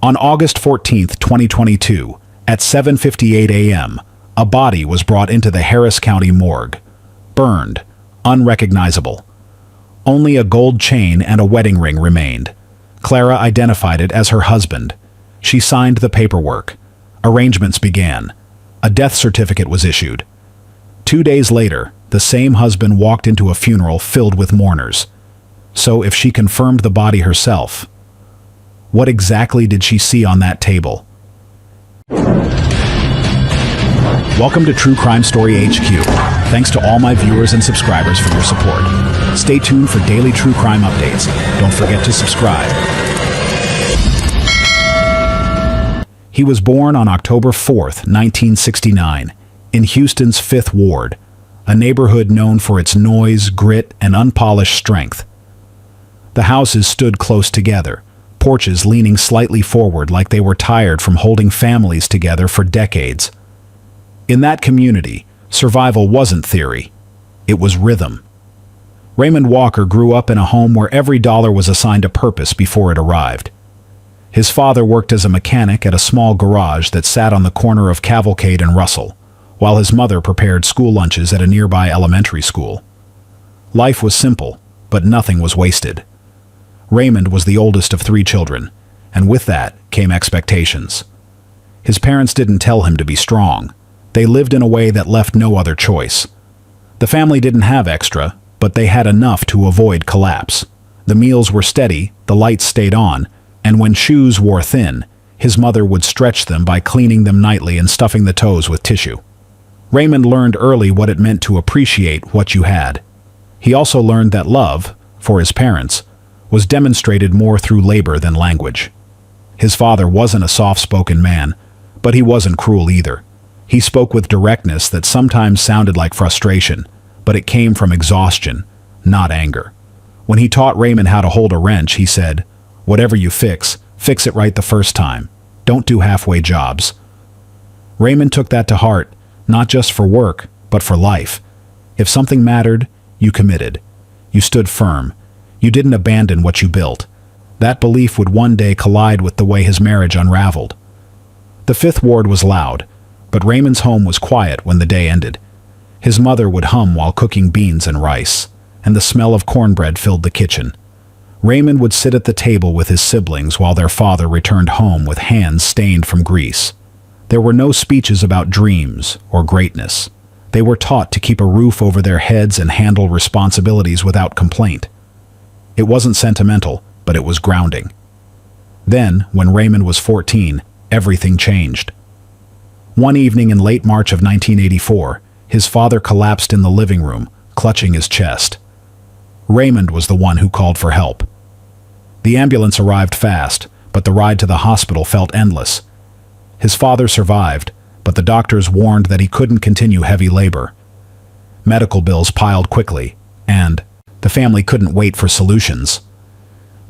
On August 14, 2022, at 7:58 a.m., a body was brought into the Harris County morgue. Burned, unrecognizable. Only a gold chain and a wedding ring remained. Clara identified it as her husband. She signed the paperwork. Arrangements began. A death certificate was issued. 2 days later, the same husband walked into a funeral filled with mourners. So if she confirmed the body herself, what exactly did she see on that table? Welcome to True Crime Story HQ. Thanks to all my viewers and subscribers for your support. Stay tuned for daily true crime updates. Don't forget to subscribe. He was born on October 4th, 1969, in Houston's 5th Ward, a neighborhood known for its noise, grit, and unpolished strength. The houses stood close together, porches leaning slightly forward like they were tired from holding families together for decades. In that community, survival wasn't theory. It was rhythm. Raymond Walker grew up in a home where every dollar was assigned a purpose before it arrived. His father worked as a mechanic at a small garage that sat on the corner of Cavalcade and Russell, while his mother prepared school lunches at a nearby elementary school. Life was simple, but nothing was wasted. Raymond was the oldest of 3 children, and with that came expectations. His parents didn't tell him to be strong. They lived in a way that left no other choice. The family didn't have extra, but they had enough to avoid collapse. The meals were steady, the lights stayed on, and when shoes wore thin, his mother would stretch them by cleaning them nightly and stuffing the toes with tissue. Raymond learned early what it meant to appreciate what you had. He also learned that love, for his parents, was demonstrated more through labor than language. His father wasn't a soft-spoken man, but he wasn't cruel either. He spoke with directness that sometimes sounded like frustration, but it came from exhaustion, not anger. When he taught Raymond how to hold a wrench, he said, "Whatever you fix it right the first time. Don't do halfway jobs." Raymond took that to heart, not just for work, but for life. If something mattered, you committed. You stood firm. You didn't abandon what you built. That belief would one day collide with the way his marriage unraveled. The 5th Ward was loud, but Raymond's home was quiet when the day ended. His mother would hum while cooking beans and rice, and the smell of cornbread filled the kitchen. Raymond would sit at the table with his siblings while their father returned home with hands stained from grease. There were no speeches about dreams or greatness. They were taught to keep a roof over their heads and handle responsibilities without complaint. It wasn't sentimental, but it was grounding. Then, when Raymond was 14, everything changed. One evening in late March of 1984, his father collapsed in the living room, clutching his chest. Raymond was the one who called for help. The ambulance arrived fast, but the ride to the hospital felt endless. His father survived, but the doctors warned that he couldn't continue heavy labor. Medical bills piled quickly, and the family couldn't wait for solutions.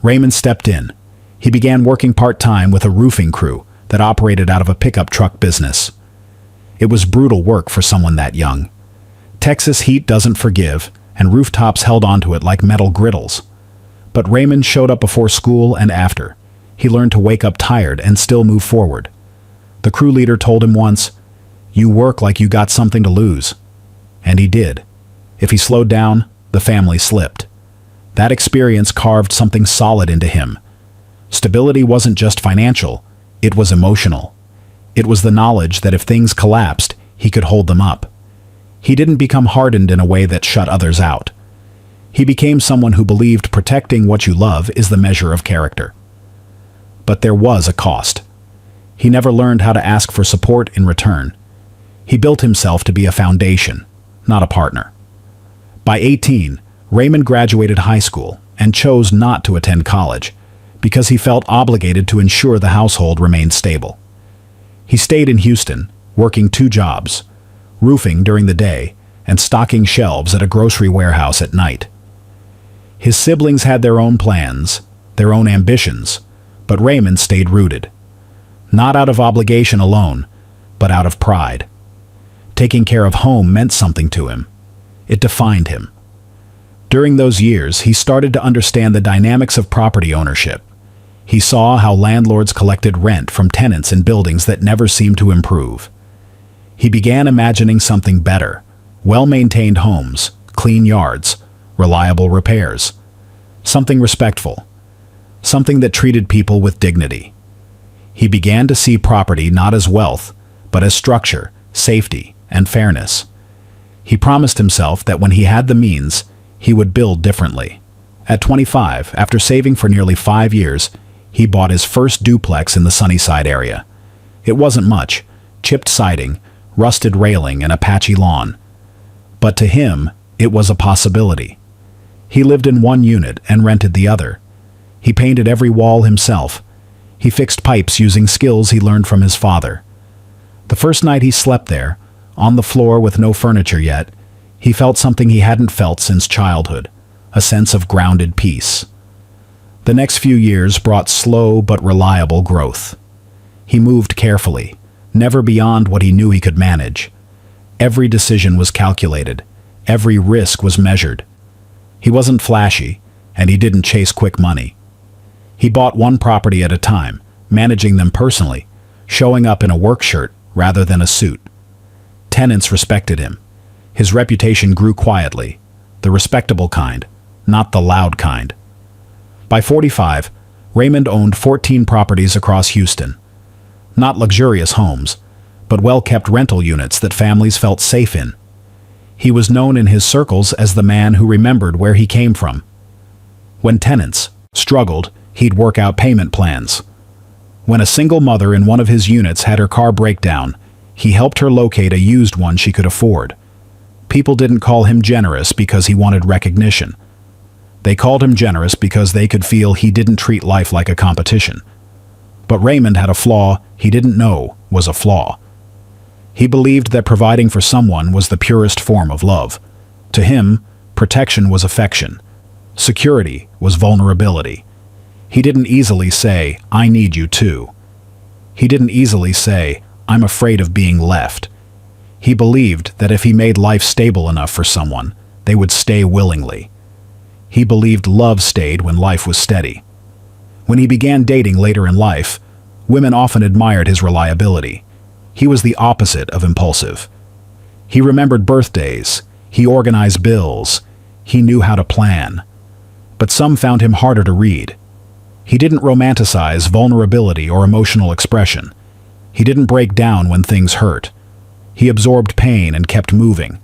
Raymond stepped in. He began working part-time with a roofing crew that operated out of a pickup truck business. It was brutal work for someone that young. Texas heat doesn't forgive, and rooftops held onto it like metal griddles. But Raymond showed up before school and after. He learned to wake up tired and still move forward. The crew leader told him once, "You work like you got something to lose." And he did. If he slowed down, the family slipped. That experience carved something solid into him. Stability wasn't just financial, it was emotional. It was the knowledge that if things collapsed, he could hold them up. He didn't become hardened in a way that shut others out. He became someone who believed protecting what you love is the measure of character. But there was a cost. He never learned how to ask for support in return. He built himself to be a foundation, not a partner. By 18, Raymond graduated high school and chose not to attend college because he felt obligated to ensure the household remained stable. He stayed in Houston, working 2 jobs, roofing during the day and stocking shelves at a grocery warehouse at night. His siblings had their own plans, their own ambitions, but Raymond stayed rooted. Not out of obligation alone, but out of pride. Taking care of home meant something to him. It defined him. During those years, he started to understand the dynamics of property ownership. He saw how landlords collected rent from tenants in buildings that never seemed to improve. He began imagining something better: well-maintained homes, clean yards, reliable repairs. Something respectful. Something that treated people with dignity. He began to see property not as wealth, but as structure, safety, and fairness. He promised himself that when he had the means, he would build differently. At 25, after saving for nearly 5 years, he bought his first duplex in the Sunnyside area. It wasn't much: chipped siding, rusted railing, and a patchy lawn. But to him, it was a possibility. He lived in one unit and rented the other. He painted every wall himself. He fixed pipes using skills he learned from his father. The first night he slept there, on the floor with no furniture yet, he felt something he hadn't felt since childhood: a sense of grounded peace. The next few years brought slow but reliable growth. He moved carefully, never beyond what he knew he could manage. Every decision was calculated. Every risk was measured. He wasn't flashy, and he didn't chase quick money. He bought one property at a time, managing them personally, showing up in a work shirt rather than a suit. Tenants respected him. His reputation grew quietly, the respectable kind, not the loud kind. By 45, Raymond owned 14 properties across Houston. Not luxurious homes, but well-kept rental units that families felt safe in. He was known in his circles as the man who remembered where he came from. When tenants struggled, he'd work out payment plans. When a single mother in one of his units had her car break down, he helped her locate a used one she could afford. People didn't call him generous because he wanted recognition. They called him generous because they could feel he didn't treat life like a competition. But Raymond had a flaw he didn't know was a flaw. He believed that providing for someone was the purest form of love. To him, protection was affection. Security was vulnerability. He didn't easily say, "I need you too." He didn't easily say, "I'm afraid of being left." He believed that if he made life stable enough for someone, they would stay willingly. He believed love stayed when life was steady. When he began dating later in life, women often admired his reliability. He was the opposite of impulsive. He remembered birthdays. He organized bills. He knew how to plan. But some found him harder to read. He didn't romanticize vulnerability or emotional expression. He didn't break down when things hurt. He absorbed pain and kept moving.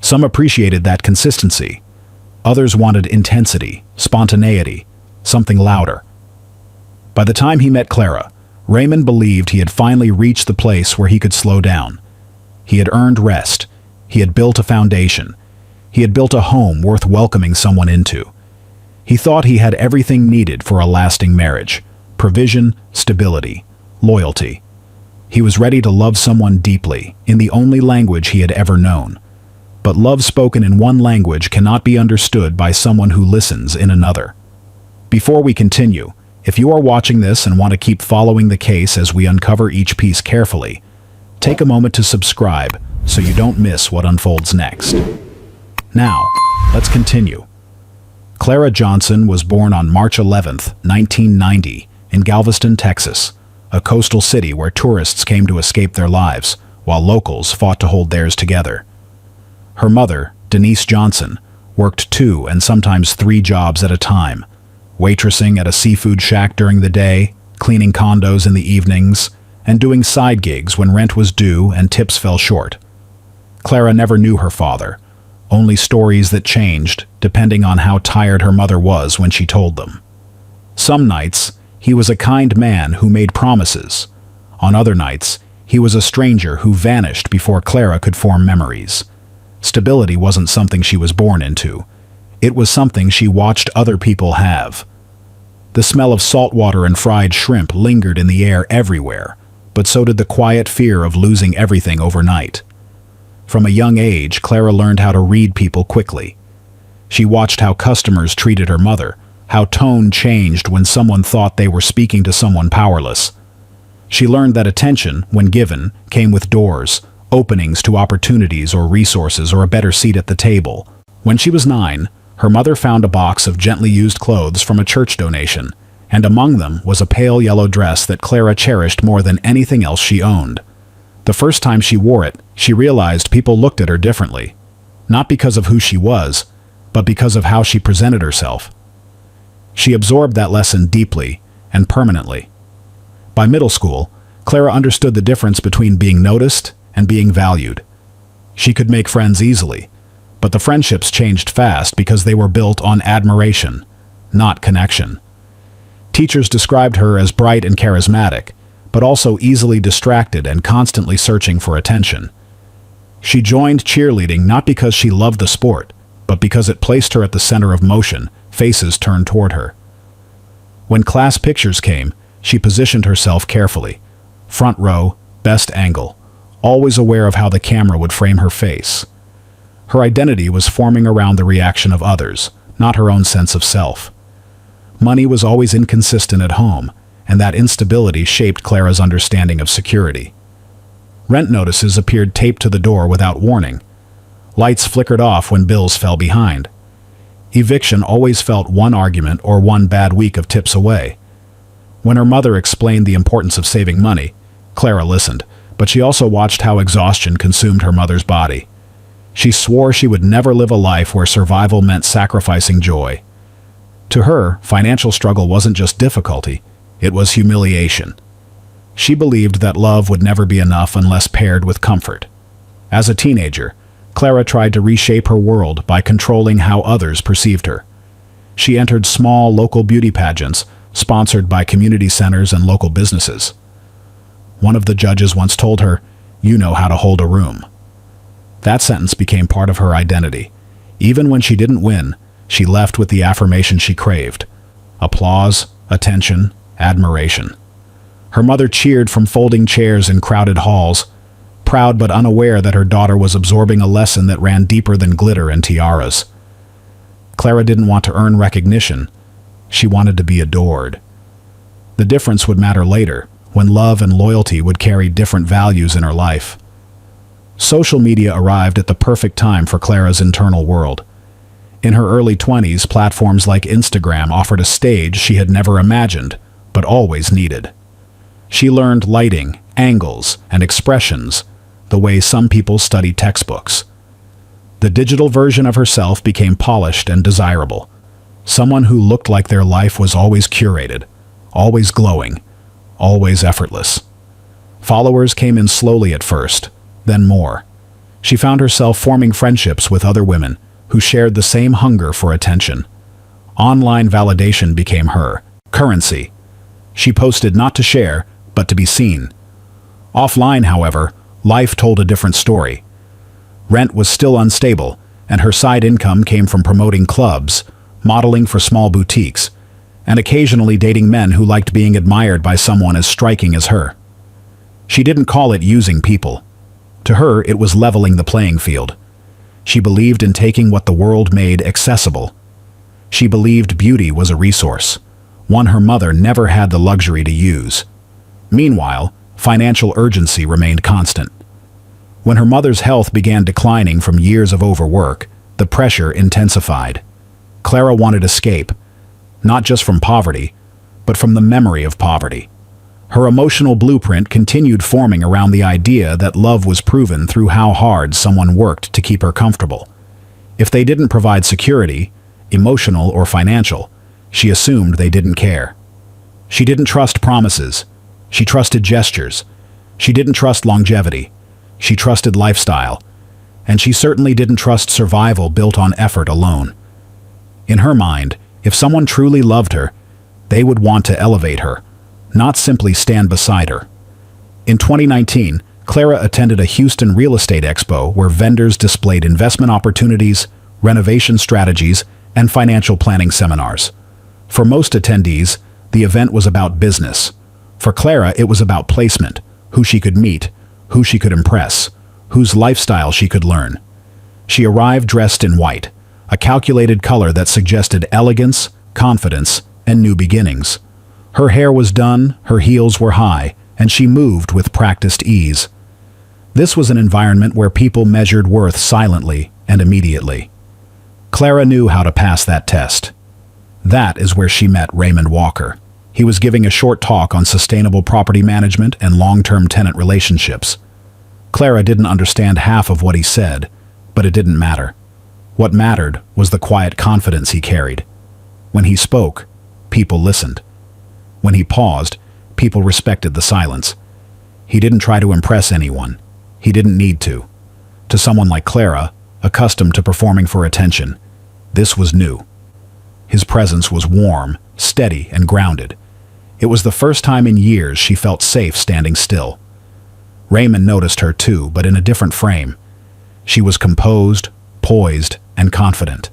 Some appreciated that consistency. Others wanted intensity, spontaneity, something louder. By the time he met Clara, Raymond believed he had finally reached the place where he could slow down. He had earned rest. He had built a foundation. He had built a home worth welcoming someone into. He thought he had everything needed for a lasting marriage: provision, stability, loyalty. He was ready to love someone deeply, in the only language he had ever known. But love spoken in one language cannot be understood by someone who listens in another. Before we continue, if you are watching this and want to keep following the case as we uncover each piece carefully, take a moment to subscribe so you don't miss what unfolds next. Now, let's continue. Clara Johnson was born on March 11, 1990, in Galveston, Texas, a coastal city where tourists came to escape their lives, while locals fought to hold theirs together. Her mother, Denise Johnson, worked 2 and sometimes 3 jobs at a time, waitressing at a seafood shack during the day, cleaning condos in the evenings, and doing side gigs when rent was due and tips fell short. Clara never knew her father, only stories that changed depending on how tired her mother was when she told them. Some nights, he was a kind man who made promises. On other nights, he was a stranger who vanished before Clara could form memories. Stability wasn't something she was born into. It was something she watched other people have. The smell of salt water and fried shrimp lingered in the air everywhere, but so did the quiet fear of losing everything overnight. From a young age, Clara learned how to read people quickly. She watched how customers treated her mother, how tone changed when someone thought they were speaking to someone powerless. She learned that attention, when given, came with doors, openings to opportunities or resources or a better seat at the table. When she was 9, her mother found a box of gently used clothes from a church donation. and among them was a pale yellow dress that Clara cherished more than anything else she owned. The first time she wore it, she realized people looked at her differently, not because of who she was, but because of how she presented herself. She absorbed that lesson deeply and permanently. By middle school, Clara understood the difference between being noticed and being valued. She could make friends easily, but the friendships changed fast because they were built on admiration, not connection. Teachers described her as bright and charismatic, but also easily distracted and constantly searching for attention. She joined cheerleading not because she loved the sport, but because it placed her at the center of motion, faces turned toward her. When class pictures came, she positioned herself carefully. Front row, best angle, always aware of how the camera would frame her face. Her identity was forming around the reaction of others, not her own sense of self. Money was always inconsistent at home, and that instability shaped Clara's understanding of security. Rent notices appeared taped to the door without warning. Lights flickered off when bills fell behind. Eviction always felt one argument or one bad week of tips away. When her mother explained the importance of saving money, Clara listened, but she also watched how exhaustion consumed her mother's body. She swore she would never live a life where survival meant sacrificing joy. To her, financial struggle wasn't just difficulty, it was humiliation. She believed that love would never be enough unless paired with comfort. As a teenager, Clara tried to reshape her world by controlling how others perceived her. She entered small local beauty pageants, sponsored by community centers and local businesses. One of the judges once told her, "You know how to hold a room." That sentence became part of her identity. Even when she didn't win, she left with the affirmation she craved: applause, attention, admiration. Her mother cheered from folding chairs in crowded halls, proud but unaware that her daughter was absorbing a lesson that ran deeper than glitter and tiaras. Clara didn't want to earn recognition. She wanted to be adored. The difference would matter later, when love and loyalty would carry different values in her life. Social media arrived at the perfect time for Clara's internal world. In her early 20s, platforms like Instagram offered a stage she had never imagined, but always needed. She learned lighting, angles, and expressions, the way some people study textbooks. The digital version of herself became polished and desirable. Someone who looked like their life was always curated, always glowing, always effortless. Followers came in slowly at first, then more. She found herself forming friendships with other women who shared the same hunger for attention. Online validation became her currency. She posted not to share, but to be seen. Offline, however, life told a different story. Rent was still unstable, and her side income came from promoting clubs, modeling for small boutiques, and occasionally dating men who liked being admired by someone as striking as her. She didn't call it using people. To her, it was leveling the playing field. She believed in taking what the world made accessible. She believed beauty was a resource, one her mother never had the luxury to use. Meanwhile, financial urgency remained constant. When her mother's health began declining from years of overwork, the pressure intensified. Clara wanted escape, not just from poverty, but from the memory of poverty. Her emotional blueprint continued forming around the idea that love was proven through how hard someone worked to keep her comfortable. If they didn't provide security, emotional or financial, she assumed they didn't care. She didn't trust promises. She trusted gestures. She didn't trust longevity. She trusted lifestyle. And she certainly didn't trust survival built on effort alone. In her mind, if someone truly loved her, they would want to elevate her, not simply stand beside her. In 2019, Clara attended a Houston real estate expo where vendors displayed investment opportunities, renovation strategies, and financial planning seminars. For most attendees, the event was about business. For Clara, it was about placement, who she could meet, who she could impress, whose lifestyle she could learn. She arrived dressed in white, a calculated color that suggested elegance, confidence, and new beginnings. Her hair was done, her heels were high, and she moved with practiced ease. This was an environment where people measured worth silently and immediately. Clara knew how to pass that test. That is where she met Raymond Walker. He was giving a short talk on sustainable property management and long-term tenant relationships. Clara didn't understand half of what he said, but it didn't matter. What mattered was the quiet confidence he carried. When he spoke, people listened. When he paused, people respected the silence. He didn't try to impress anyone. He didn't need to. To someone like Clara, accustomed to performing for attention, this was new. His presence was warm, steady, and grounded. It was the first time in years she felt safe standing still. Raymond noticed her too, but in a different frame. She was composed, poised, and confident.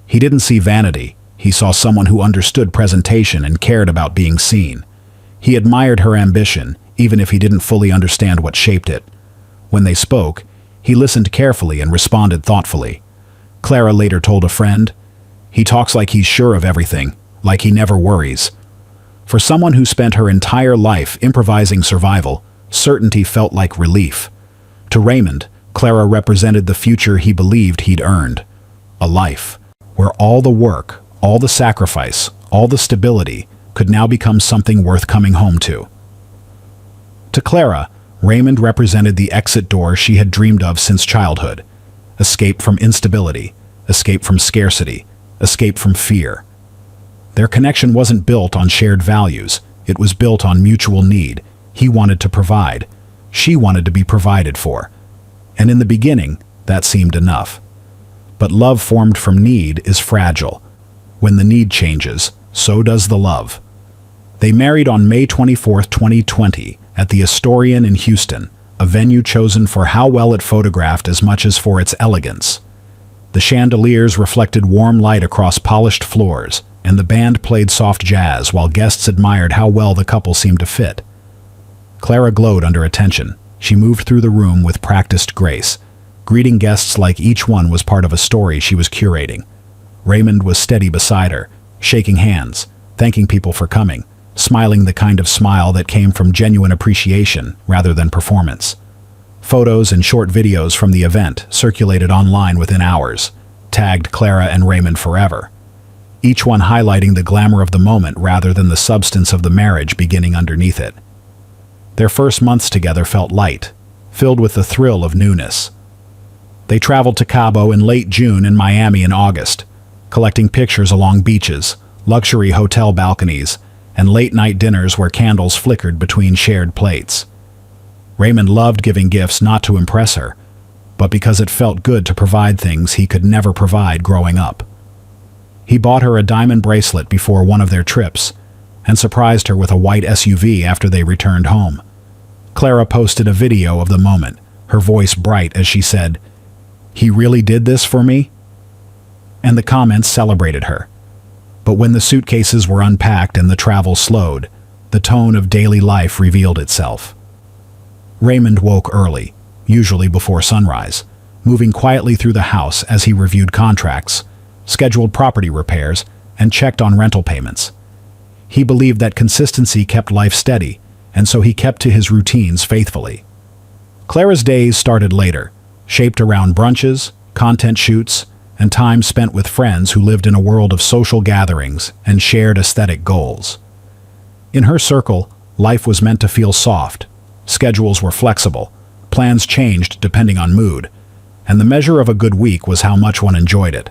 He didn't see vanity. He saw someone who understood presentation and cared about being seen. He admired her ambition, even if he didn't fully understand what shaped it. When they spoke, he listened carefully and responded thoughtfully. Clara later told a friend, "He talks like he's sure of everything, like he never worries." For someone who spent her entire life improvising survival, certainty felt like relief. To Raymond, Clara represented the future he believed he'd earned. A life where all the work, all the sacrifice, all the stability could now become something worth coming home to. To Clara, Raymond represented the exit door she had dreamed of since childhood. Escape from instability, escape from scarcity, escape from fear. Their connection wasn't built on shared values, it was built on mutual need. He wanted to provide. She wanted to be provided for. And in the beginning, that seemed enough. But love formed from need is fragile. When the need changes, so does the love. They married on May 24, 2020, at the Astoria in Houston, a venue chosen for how well it photographed as much as for its elegance. The chandeliers reflected warm light across polished floors, and the band played soft jazz while guests admired how well the couple seemed to fit. Clara glowed under attention. She moved through the room with practiced grace, greeting guests like each one was part of a story she was curating. Raymond was steady beside her, shaking hands, thanking people for coming, smiling the kind of smile that came from genuine appreciation rather than performance. Photos and short videos from the event circulated online within hours, tagged Clara and Raymond forever, each one highlighting the glamour of the moment rather than the substance of the marriage beginning underneath it. Their first months together felt light, filled with the thrill of newness. They traveled to Cabo in late June and Miami in August, collecting pictures along beaches, luxury hotel balconies, and late-night dinners where candles flickered between shared plates. Raymond loved giving gifts not to impress her, but because it felt good to provide things he could never provide growing up. He bought her a diamond bracelet before one of their trips, and surprised her with a white SUV after they returned home. Clara posted a video of the moment, her voice bright as she said, "He really did this for me?" And the comments celebrated her. But when the suitcases were unpacked and the travel slowed, the tone of daily life revealed itself. Raymond woke early, usually before sunrise, moving quietly through the house as he reviewed contracts, scheduled property repairs, and checked on rental payments. He believed that consistency kept life steady, and so he kept to his routines faithfully. Clara's days started later, shaped around brunches, content shoots, and time spent with friends who lived in a world of social gatherings and shared aesthetic goals. In her circle, life was meant to feel soft. Schedules were flexible, plans changed depending on mood, and the measure of a good week was how much one enjoyed it.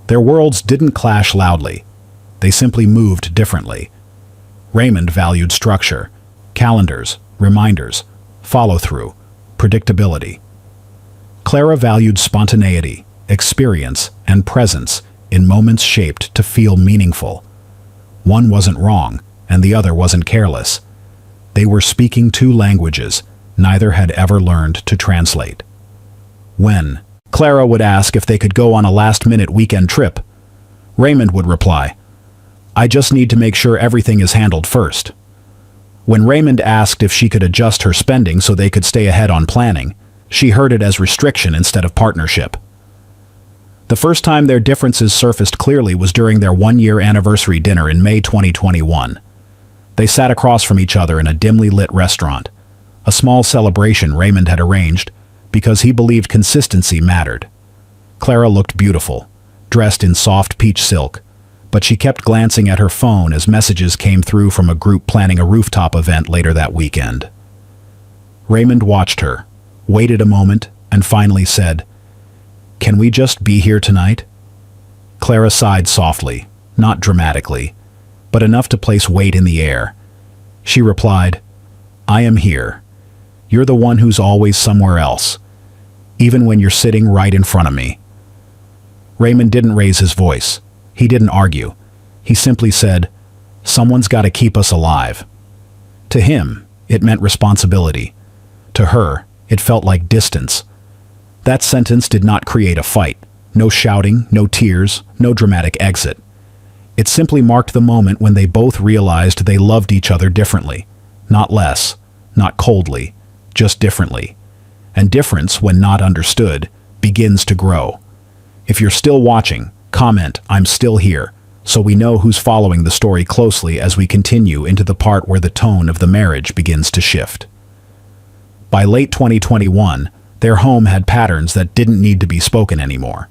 Their worlds didn't clash loudly. They simply moved differently. Raymond valued structure, calendars, reminders, follow-through, predictability. Clara valued spontaneity, experience, and presence in moments shaped to feel meaningful. One wasn't wrong, and the other wasn't careless. They were speaking two languages neither had ever learned to translate. When Clara would ask if they could go on a last-minute weekend trip, Raymond would reply, "I just need to make sure everything is handled first." When Raymond asked if she could adjust her spending so they could stay ahead on planning, she heard it as restriction instead of partnership. The first time their differences surfaced clearly was during their one-year anniversary dinner in May 2021. They sat across from each other in a dimly lit restaurant, a small celebration Raymond had arranged because he believed consistency mattered. Clara looked beautiful, dressed in soft peach silk, but she kept glancing at her phone as messages came through from a group planning a rooftop event later that weekend. Raymond watched her, waited a moment, and finally said, "Can we just be here tonight?" Clara sighed softly, not dramatically, but enough to place weight in the air. She replied, "I am here. You're the one who's always somewhere else, even when you're sitting right in front of me." Raymond didn't raise his voice. He didn't argue. He simply said, "Someone's got to keep us alive." To him, it meant responsibility. To her, it felt like distance. That sentence did not create a fight. No shouting, no tears, no dramatic exit. It simply marked the moment when they both realized they loved each other differently. Not less, not coldly, just differently. And difference, when not understood, begins to grow. If you're still watching, comment, "I'm still here," so we know who's following the story closely as we continue into the part where the tone of the marriage begins to shift. By late 2021, their home had patterns that didn't need to be spoken anymore.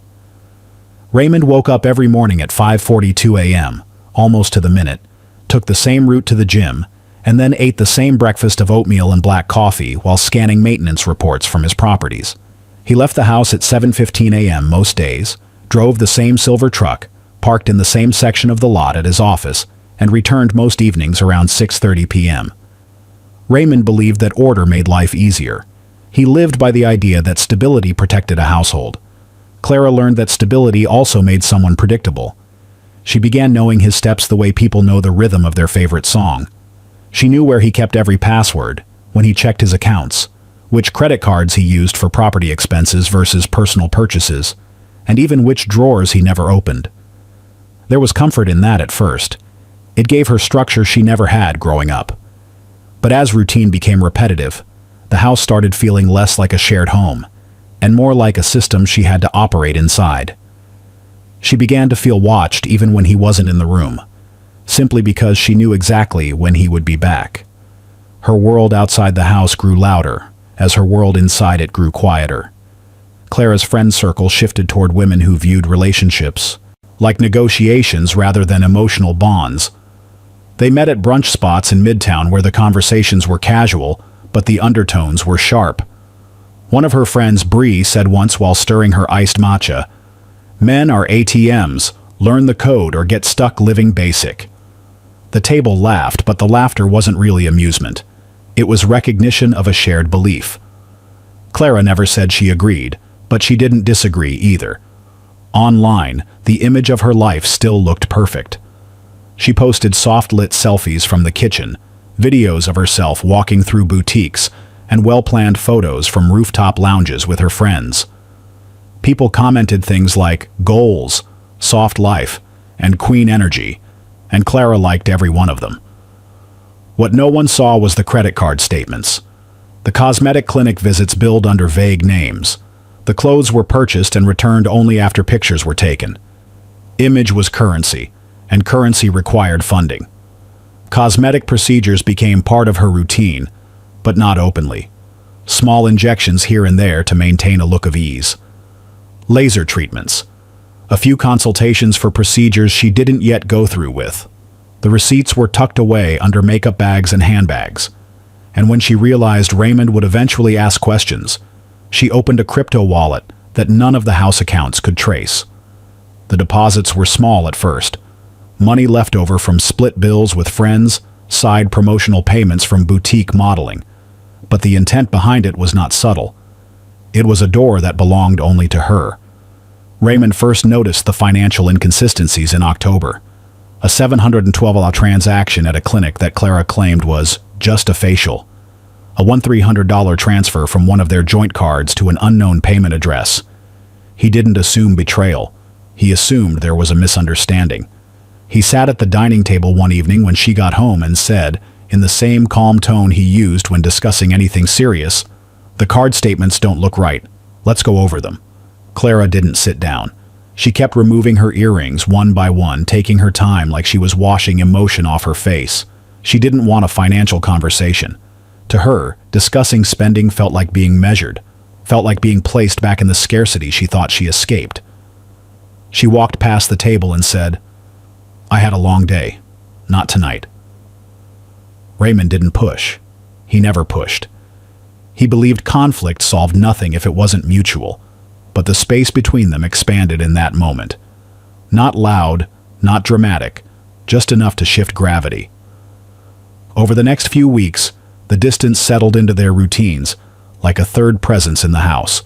Raymond woke up every morning at 5:42 a.m., almost to the minute, took the same route to the gym, and then ate the same breakfast of oatmeal and black coffee while scanning maintenance reports from his properties. He left the house at 7:15 a.m. most days, drove the same silver truck, parked in the same section of the lot at his office, and returned most evenings around 6:30 p.m. Raymond believed that order made life easier. He lived by the idea that stability protected a household. Clara learned that stability also made someone predictable. She began knowing his steps the way people know the rhythm of their favorite song. She knew where he kept every password, when he checked his accounts, which credit cards he used for property expenses versus personal purchases, and even which drawers he never opened. There was comfort in that at first. It gave her structure she never had growing up. But as routine became repetitive, the house started feeling less like a shared home, and more like a system she had to operate inside. She began to feel watched even when he wasn't in the room, simply because she knew exactly when he would be back. Her world outside the house grew louder, as her world inside it grew quieter. Clara's friend circle shifted toward women who viewed relationships like negotiations rather than emotional bonds. They met at brunch spots in Midtown where the conversations were casual, but the undertones were sharp. One of her friends, Bree, said once while stirring her iced matcha, "Men are ATMs, learn the code or get stuck living basic." The table laughed, but the laughter wasn't really amusement. It was recognition of a shared belief. Clara never said she agreed, but she didn't disagree either. Online, the image of her life still looked perfect. She posted soft-lit selfies from the kitchen, videos of herself walking through boutiques, and well-planned photos from rooftop lounges with her friends. People commented things like goals, soft life, and queen energy, and Clara liked every one of them. What no one saw was the credit card statements. The cosmetic clinic visits billed under vague names. The clothes were purchased and returned only after pictures were taken. Image was currency, and currency required funding. Cosmetic procedures became part of her routine, but not openly. Small injections here and there to maintain a look of ease. Laser treatments. A few consultations for procedures she didn't yet go through with. The receipts were tucked away under makeup bags and handbags. And when she realized Raymond would eventually ask questions, she opened a crypto wallet that none of the house accounts could trace. The deposits were small at first. Money left over from split bills with friends, side promotional payments from boutique modeling. But the intent behind it was not subtle. It was a door that belonged only to her. Raymond first noticed the financial inconsistencies in October. A $712 transaction at a clinic that Clara claimed was just a facial. A $1,300 transfer from one of their joint cards to an unknown payment address. He didn't assume betrayal. He assumed there was a misunderstanding. He sat at the dining table one evening when she got home and said, in the same calm tone he used when discussing anything serious, "The card statements don't look right. Let's go over them." Clara didn't sit down. She kept removing her earrings one by one, taking her time like she was washing emotion off her face. She didn't want a financial conversation. To her, discussing spending felt like being measured, felt like being placed back in the scarcity she thought she escaped. She walked past the table and said, I had a long day. Not tonight. Raymond didn't push. He never pushed. He believed conflict solved nothing if it wasn't mutual, but the space between them expanded in that moment. Not loud, not dramatic, just enough to shift gravity. Over the next few weeks, the distance settled into their routines, like a third presence in the house.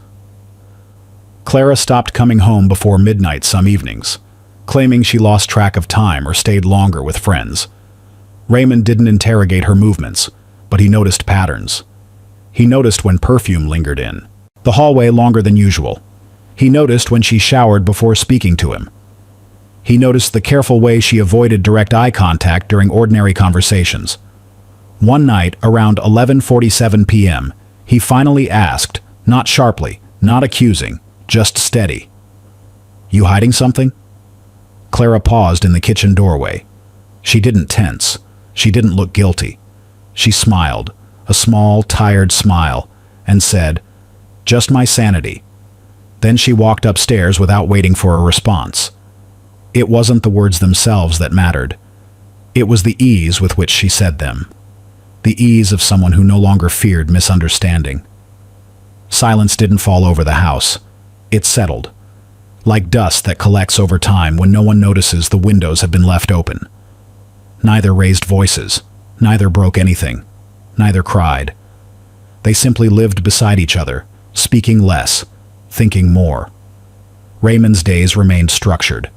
Clara stopped coming home before midnight some evenings, claiming she lost track of time or stayed longer with friends. Raymond didn't interrogate her movements, but he noticed patterns. He noticed when perfume lingered in the hallway longer than usual. He noticed when she showered before speaking to him. He noticed the careful way she avoided direct eye contact during ordinary conversations. One night, around 11:47 p.m., he finally asked, not sharply, not accusing, just steady. "You hiding something?" Clara paused in the kitchen doorway. She didn't tense. She didn't look guilty. She smiled, a small, tired smile, and said, "Just my sanity." Then she walked upstairs without waiting for a response. It wasn't the words themselves that mattered. It was the ease with which she said them. The ease of someone who no longer feared misunderstanding. Silence didn't fall over the house. It settled, like dust that collects over time when no one notices the windows have been left open. Neither raised voices, neither broke anything, neither cried. They simply lived beside each other, speaking less, thinking more. Raymond's days remained structured.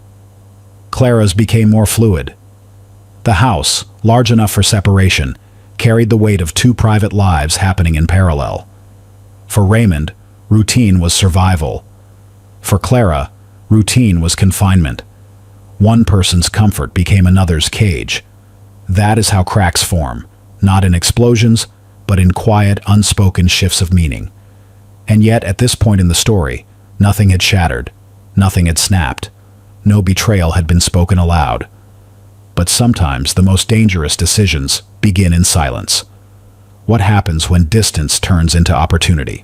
Clara's became more fluid. The house, large enough for separation, carried the weight of two private lives happening in parallel. For Raymond, routine was survival. For Clara, routine was confinement. One person's comfort became another's cage. That is how cracks form, not in explosions, but in quiet, unspoken shifts of meaning. And yet, at this point in the story, nothing had shattered, nothing had snapped, no betrayal had been spoken aloud. But sometimes the most dangerous decisions begin in silence. What happens when distance turns into opportunity?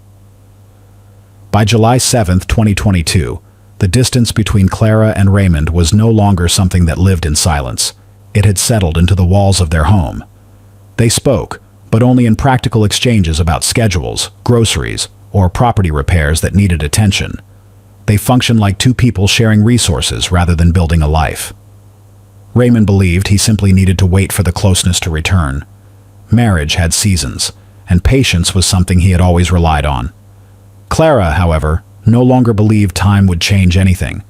By July 7, 2022, the distance between Clara and Raymond was no longer something that lived in silence. It had settled into the walls of their home. They spoke, but only in practical exchanges about schedules, groceries, or property repairs that needed attention. They functioned like two people sharing resources rather than building a life. Raymond believed he simply needed to wait for the closeness to return. Marriage had seasons, and patience was something he had always relied on. Clara, however, no longer believed time would change anything.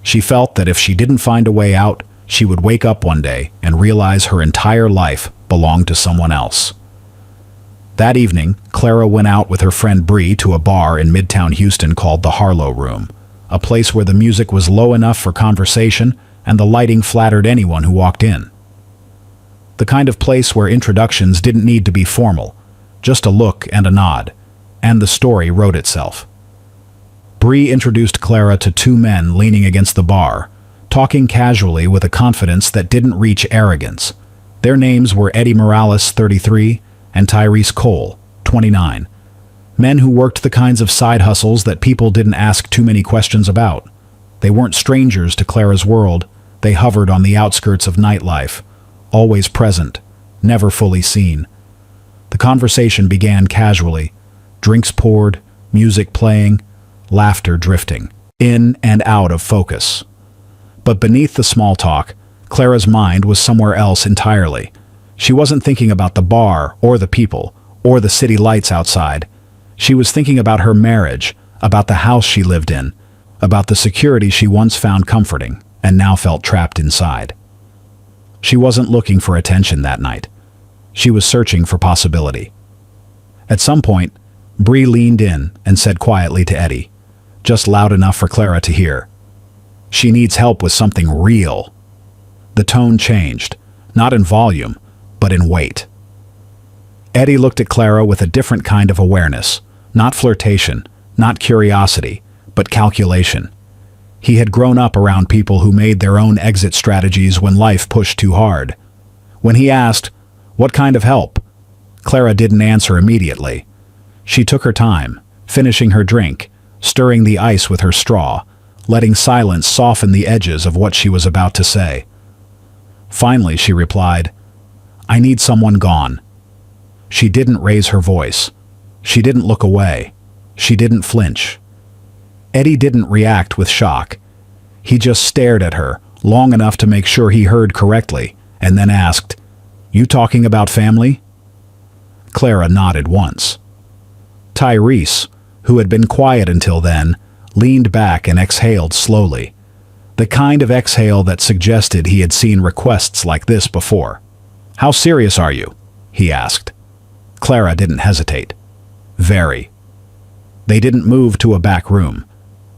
She felt that if she didn't find a way out, she would wake up one day and realize her entire life belonged to someone else. That evening, Clara went out with her friend Bree to a bar in Midtown Houston called the Harlow Room, a place where the music was low enough for conversation and the lighting flattered anyone who walked in. The kind of place where introductions didn't need to be formal, just a look and a nod, and the story wrote itself. Bree introduced Clara to two men leaning against the bar, talking casually with a confidence that didn't reach arrogance. Their names were Eddie Morales, 33, and Tyrese Cole, 29. Men who worked the kinds of side hustles that people didn't ask too many questions about. They weren't strangers to Clara's world. They hovered on the outskirts of nightlife, always present, never fully seen. The conversation began casually. Drinks poured, music playing, laughter drifting, in and out of focus. But beneath the small talk, Clara's mind was somewhere else entirely. She wasn't thinking about the bar or the people or the city lights outside. She was thinking about her marriage, about the house she lived in, about the security she once found comforting and now felt trapped inside. She wasn't looking for attention that night. She was searching for possibility. At some point, Bree leaned in and said quietly to Eddie, just loud enough for Clara to hear, "She needs help with something real." The tone changed, not in volume, but in weight. Eddie looked at Clara with a different kind of awareness, not flirtation, not curiosity, but calculation. He had grown up around people who made their own exit strategies when life pushed too hard. When he asked, "What kind of help?" Clara didn't answer immediately. She took her time, finishing her drink, stirring the ice with her straw, letting silence soften the edges of what she was about to say. Finally, she replied, "I need someone gone." She didn't raise her voice. She didn't look away. She didn't flinch. Eddie didn't react with shock. He just stared at her, long enough to make sure he heard correctly, and then asked, "You talking about family?" Clara nodded once. Tyrese, who had been quiet until then, leaned back and exhaled slowly. The kind of exhale that suggested he had seen requests like this before. "How serious are you?" he asked. Clara didn't hesitate. Very. They didn't move to a back room.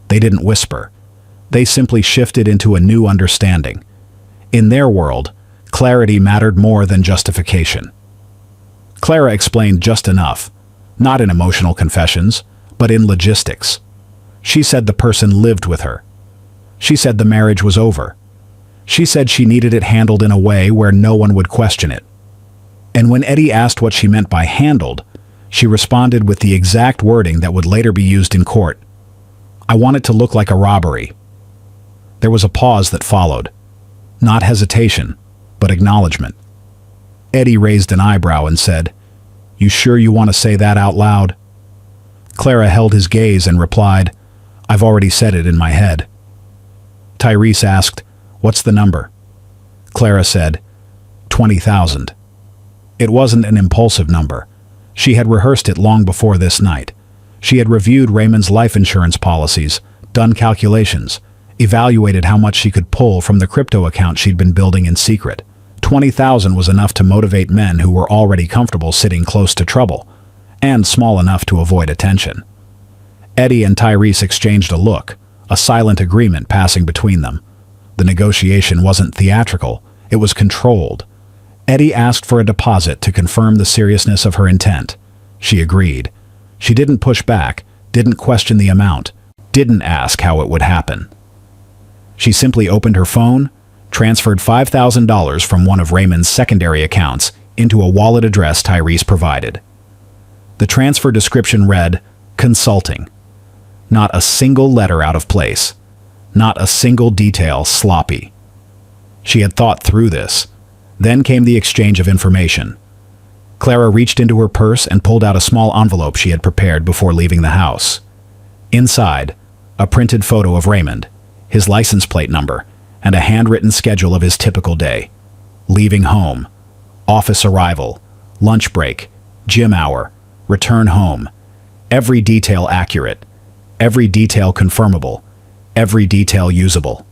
They didn't whisper. They simply shifted into a new understanding. In their world, clarity mattered more than justification. Clara explained just enough, not in emotional confessions, but in logistics. She said the person lived with her. She said the marriage was over. She said she needed it handled in a way where no one would question it. And when Eddie asked what she meant by handled, she responded with the exact wording that would later be used in court. "I want it to look like a robbery." There was a pause that followed. Not hesitation, but acknowledgement. Eddie raised an eyebrow and said, "You sure you want to say that out loud?" Clara held his gaze and replied, "I've already said it in my head." Tyrese asked, "What's the number?" Clara said, 20,000. It wasn't an impulsive number. She had rehearsed it long before this night. She had reviewed Raymond's life insurance policies, done calculations, evaluated how much she could pull from the crypto account she'd been building in secret. 20,000 was enough to motivate men who were already comfortable sitting close to trouble, and small enough to avoid attention. Eddie and Tyrese exchanged a look, a silent agreement passing between them. The negotiation wasn't theatrical, it was controlled. Eddie asked for a deposit to confirm the seriousness of her intent. She agreed. She didn't push back, didn't question the amount, didn't ask how it would happen. She simply opened her phone, transferred $5,000 from one of Raymond's secondary accounts into a wallet address Tyrese provided. The transfer description read, "Consulting." Not a single letter out of place. Not a single detail sloppy. She had thought through this. Then came the exchange of information. Clara reached into her purse and pulled out a small envelope she had prepared before leaving the house. Inside, a printed photo of Raymond, his license plate number, and a handwritten schedule of his typical day. Leaving home, office arrival, lunch break, gym hour, return home. Every detail accurate, every detail confirmable, every detail usable.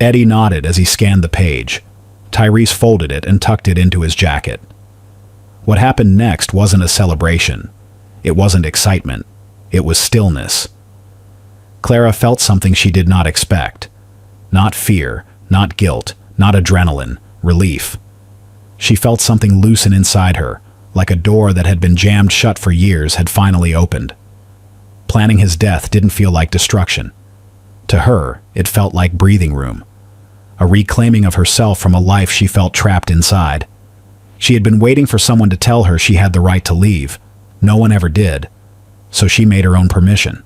Eddie nodded as he scanned the page. Tyrese folded it and tucked it into his jacket. What happened next wasn't a celebration. It wasn't excitement. It was stillness. Clara felt something she did not expect. Not fear, not guilt, not adrenaline, relief. She felt something loosen inside her, like a door that had been jammed shut for years had finally opened. Planning his death didn't feel like destruction. To her, it felt like breathing room. A reclaiming of herself from a life she felt trapped inside. She had been waiting for someone to tell her she had the right to leave. No one ever did. So she made her own permission.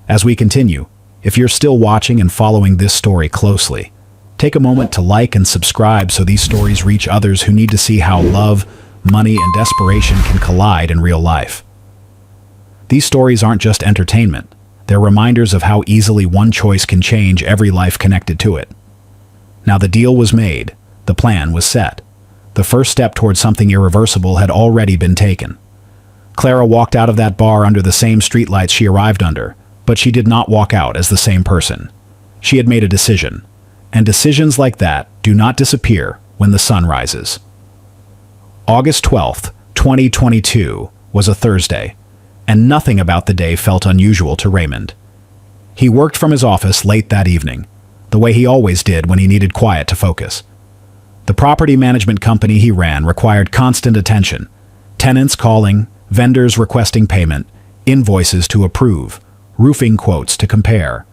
As we continue, if you're still watching and following this story closely, take a moment to like and subscribe so these stories reach others who need to see how love, money, and desperation can collide in real life. These stories aren't just entertainment. They're reminders of how easily one choice can change every life connected to it. Now the deal was made. The plan was set. The first step towards something irreversible had already been taken. Clara walked out of that bar under the same streetlights she arrived under, but she did not walk out as the same person. She had made a decision, and decisions like that do not disappear when the sun rises. August 12th, 2022 was a Thursday, and nothing about the day felt unusual to Raymond. He worked from his office late that evening, the way he always did when he needed quiet to focus. The property management company he ran required constant attention. Tenants calling, vendors requesting payment, invoices to approve, roofing quotes to compare.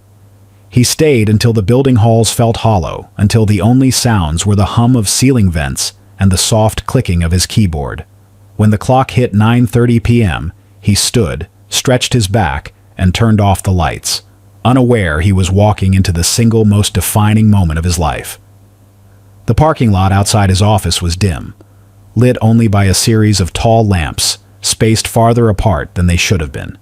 He stayed until the building halls felt hollow, until the only sounds were the hum of ceiling vents and the soft clicking of his keyboard. When the clock hit 9:30 p.m., he stood, stretched his back, and turned off the lights, unaware he was walking into the single most defining moment of his life. The parking lot outside his office was dim, lit only by a series of tall lamps, spaced farther apart than they should have been.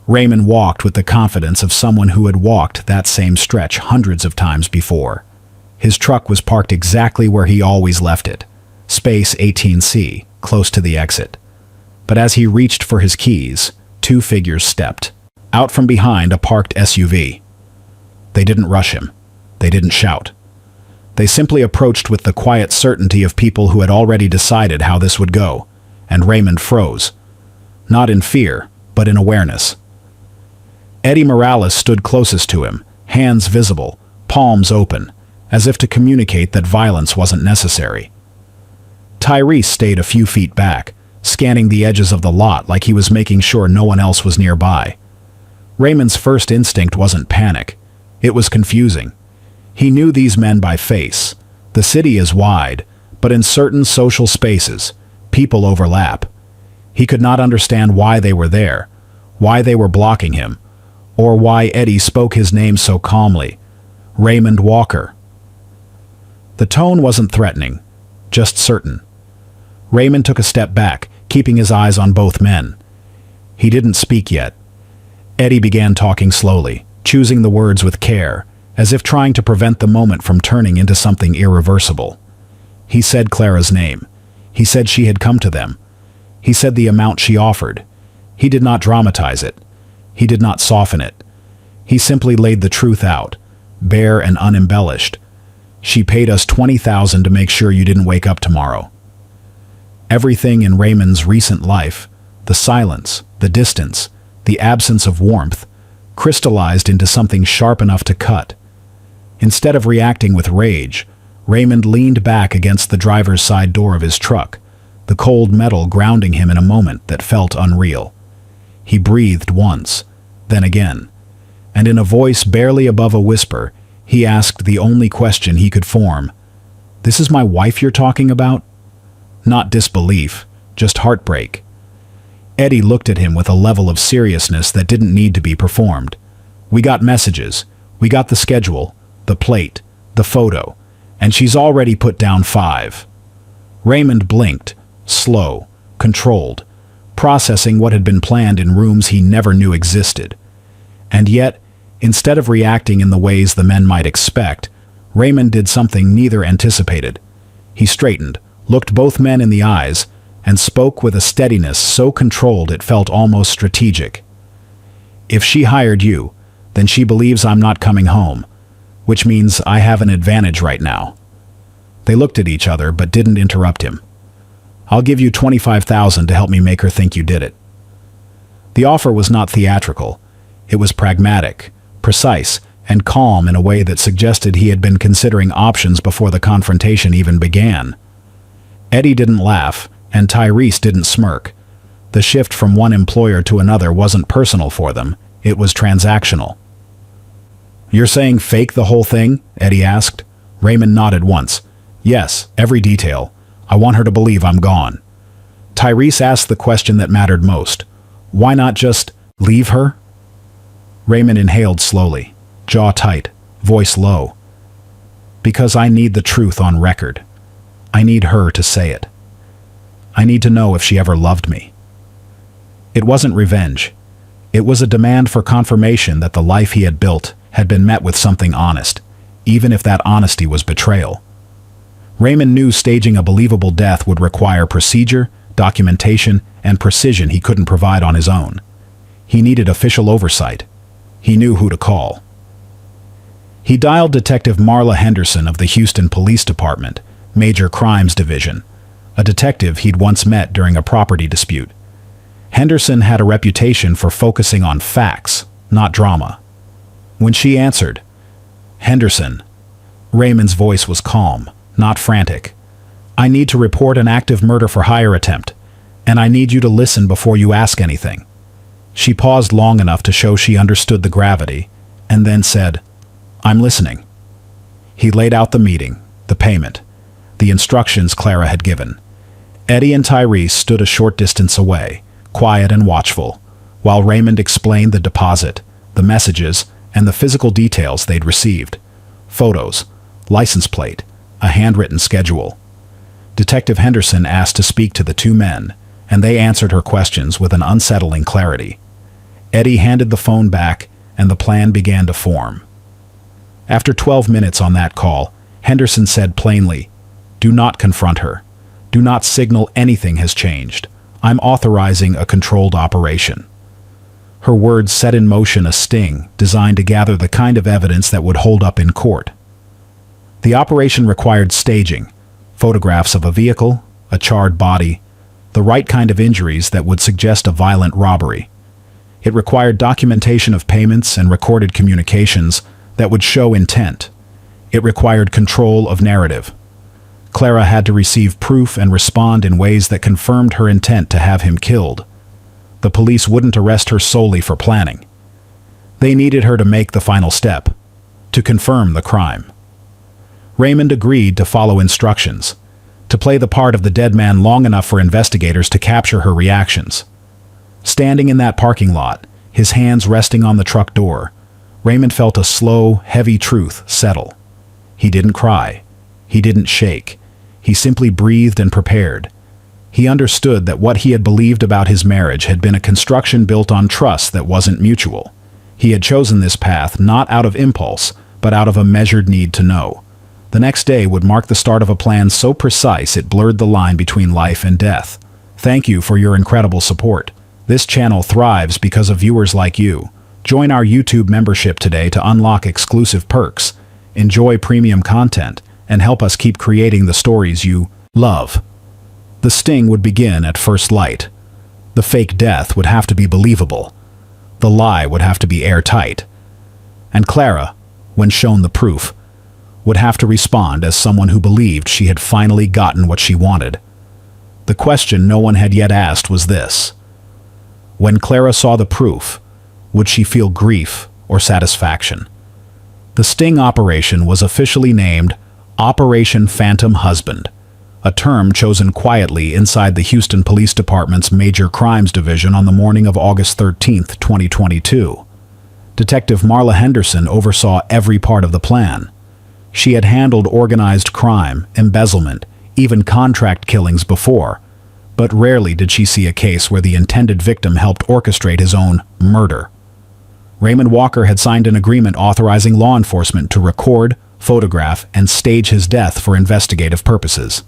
Raymond walked with the confidence of someone who had walked that same stretch hundreds of times before. His truck was parked exactly where he always left it, space 18C, close to the exit. But as he reached for his keys, two figures stepped out from behind a parked SUV. They didn't rush him. They didn't shout. They simply approached with the quiet certainty of people who had already decided how this would go, and Raymond froze. Not in fear, but in awareness. Eddie Morales stood closest to him, hands visible, palms open, as if to communicate that violence wasn't necessary. Tyrese stayed a few feet back, scanning the edges of the lot like he was making sure no one else was nearby. Raymond's first instinct wasn't panic. It was confusing. He knew these men by face. The city is wide, but in certain social spaces, people overlap. He could not understand why they were there, why they were blocking him, or why Eddie spoke his name so calmly. Raymond Walker. The tone wasn't threatening, just certain. Raymond took a step back, keeping his eyes on both men. He didn't speak yet. Eddie began talking slowly, choosing the words with care, as if trying to prevent the moment from turning into something irreversible. He said Clara's name. He said she had come to them. He said the amount she offered. He did not dramatize it. He did not soften it. He simply laid the truth out, bare and unembellished. She paid us $20,000 to make sure you didn't wake up tomorrow. Everything in Raymond's recent life, the silence, the distance, the absence of warmth, crystallized into something sharp enough to cut. Instead of reacting with rage, Raymond leaned back against the driver's side door of his truck, the cold metal grounding him in a moment that felt unreal. He breathed once, then again, and in a voice barely above a whisper, he asked the only question he could form. "This is my wife you're talking about?" Not disbelief, just heartbreak. Eddie looked at him with a level of seriousness that didn't need to be performed. "We got messages. We got the schedule, the plate, the photo, and she's already put down 5. Raymond blinked, slow, controlled, processing what had been planned in rooms he never knew existed. And yet, instead of reacting in the ways the men might expect, Raymond did something neither anticipated. He straightened, looked both men in the eyes, and spoke with a steadiness so controlled it felt almost strategic. "If she hired you, then she believes I'm not coming home, which means I have an advantage right now." They looked at each other but didn't interrupt him. "I'll give you $25,000 to help me make her think you did it." The offer was not theatrical. It was pragmatic, precise, and calm in a way that suggested he had been considering options before the confrontation even began. Eddie didn't laugh, and Tyrese didn't smirk. The shift from one employer to another wasn't personal for them, it was transactional. "You're saying fake the whole thing?" Eddie asked. Raymond nodded once. "Yes, every detail. I want her to believe I'm gone." Tyrese asked the question that mattered most. "Why not just leave her?" Raymond inhaled slowly, jaw tight, voice low. "Because I need the truth on record. I need her to say it. I need to know if she ever loved me." It wasn't revenge. It was a demand for confirmation that the life he had built had been met with something honest, even if that honesty was betrayal. Raymond knew staging a believable death would require procedure, documentation, and precision he couldn't provide on his own. He needed official oversight. He knew who to call. He dialed Detective Marla Henderson of the Houston Police Department, Major Crimes Division, a detective he'd once met during a property dispute. Henderson had a reputation for focusing on facts, not drama. When she answered, "Henderson," Raymond's voice was calm, not frantic. "I need to report an active murder-for-hire attempt, and I need you to listen before you ask anything." She paused long enough to show she understood the gravity, and then said, "I'm listening." He laid out the meeting, the payment, the instructions Clara had given. Eddie and Tyrese stood a short distance away, quiet and watchful, while Raymond explained the deposit, the messages, and the physical details they'd received. Photos, license plate, a handwritten schedule. Detective Henderson asked to speak to the two men, and they answered her questions with an unsettling clarity. Eddie handed the phone back, and the plan began to form. After 12 minutes on that call, Henderson said plainly, "Do not confront her. Do not signal anything has changed. I'm authorizing a controlled operation." Her words set in motion a sting designed to gather the kind of evidence that would hold up in court. The operation required staging, photographs of a vehicle, a charred body, the right kind of injuries that would suggest a violent robbery. It required documentation of payments and recorded communications that would show intent. It required control of narrative. Clara had to receive proof and respond in ways that confirmed her intent to have him killed. The police wouldn't arrest her solely for planning. They needed her to make the final step, to confirm the crime. Raymond agreed to follow instructions, to play the part of the dead man long enough for investigators to capture her reactions. Standing in that parking lot, his hands resting on the truck door, Raymond felt a slow, heavy truth settle. He didn't cry. He didn't shake. He simply breathed and prepared. He understood that what he had believed about his marriage had been a construction built on trust that wasn't mutual. He had chosen this path not out of impulse, but out of a measured need to know. The next day would mark the start of a plan so precise it blurred the line between life and death. Thank you for your incredible support. This channel thrives because of viewers like you. Join our YouTube membership today to unlock exclusive perks, enjoy premium content, and help us keep creating the stories you love. The sting would begin at first light. The fake death would have to be believable. The lie would have to be airtight. And Clara, when shown the proof, would have to respond as someone who believed she had finally gotten what she wanted. The question no one had yet asked was this: when Clara saw the proof, would she feel grief or satisfaction? The sting operation was officially named Operation Phantom Husband, a term chosen quietly inside the Houston Police Department's Major Crimes Division on the morning of August 13, 2022. Detective Marla Henderson oversaw every part of the plan. She had handled organized crime, embezzlement, even contract killings before, but rarely did she see a case where the intended victim helped orchestrate his own murder. Raymond Walker had signed an agreement authorizing law enforcement to record, photograph, and stage his death for investigative purposes.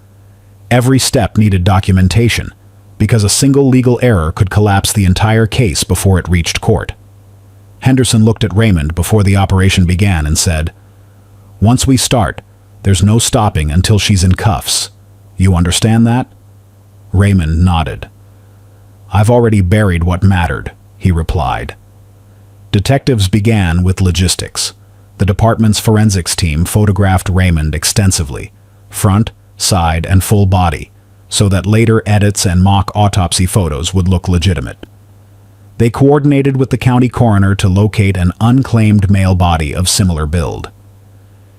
Every step needed documentation, because a single legal error could collapse the entire case before it reached court. Henderson looked at Raymond before the operation began and said, "Once we start, there's no stopping until she's in cuffs. You understand that?" Raymond nodded. "I've already buried what mattered," he replied. Detectives began with logistics. The department's forensics team photographed Raymond extensively, front, side, and full body, so that later edits and mock autopsy photos would look legitimate. They coordinated with the county coroner to locate an unclaimed male body of similar build.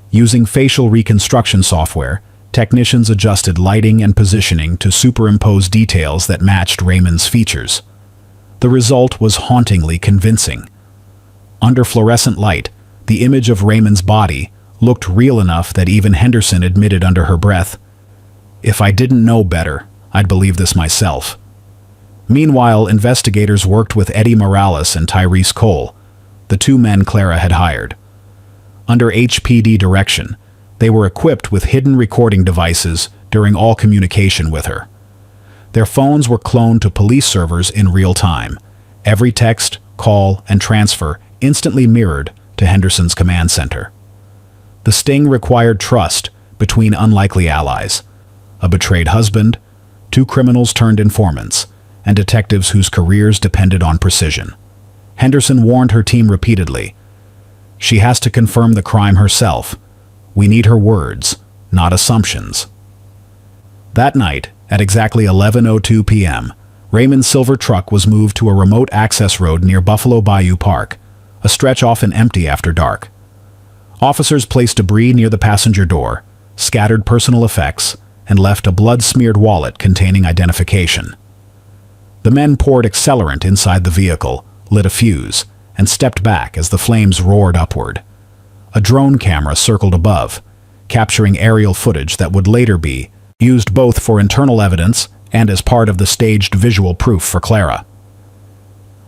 Using facial reconstruction software, technicians adjusted lighting and positioning to superimpose details that matched Raymond's features. The result was hauntingly convincing. Under fluorescent light, the image of Raymond's body looked real enough that even Henderson admitted under her breath, "If I didn't know better, I'd believe this myself." Meanwhile, investigators worked with Eddie Morales and Tyrese Cole, the two men Clara had hired. Under HPD direction, they were equipped with hidden recording devices during all communication with her. Their phones were cloned to police servers in real time. Every text, call, and transfer instantly mirrored to Henderson's command center. The sting required trust between unlikely allies: a betrayed husband, two criminals turned informants, and detectives whose careers depended on precision. Henderson warned her team repeatedly, "She has to confirm the crime herself. We need her words, not assumptions." That night, at exactly 11:02 p.m., Raymond's silver truck was moved to a remote access road near Buffalo Bayou Park, a stretch often empty after dark. Officers placed debris near the passenger door, scattered personal effects, and left a blood-smeared wallet containing identification. The men poured accelerant inside the vehicle, lit a fuse, and stepped back as the flames roared upward. A drone camera circled above, capturing aerial footage that would later be used both for internal evidence and as part of the staged visual proof for Clara.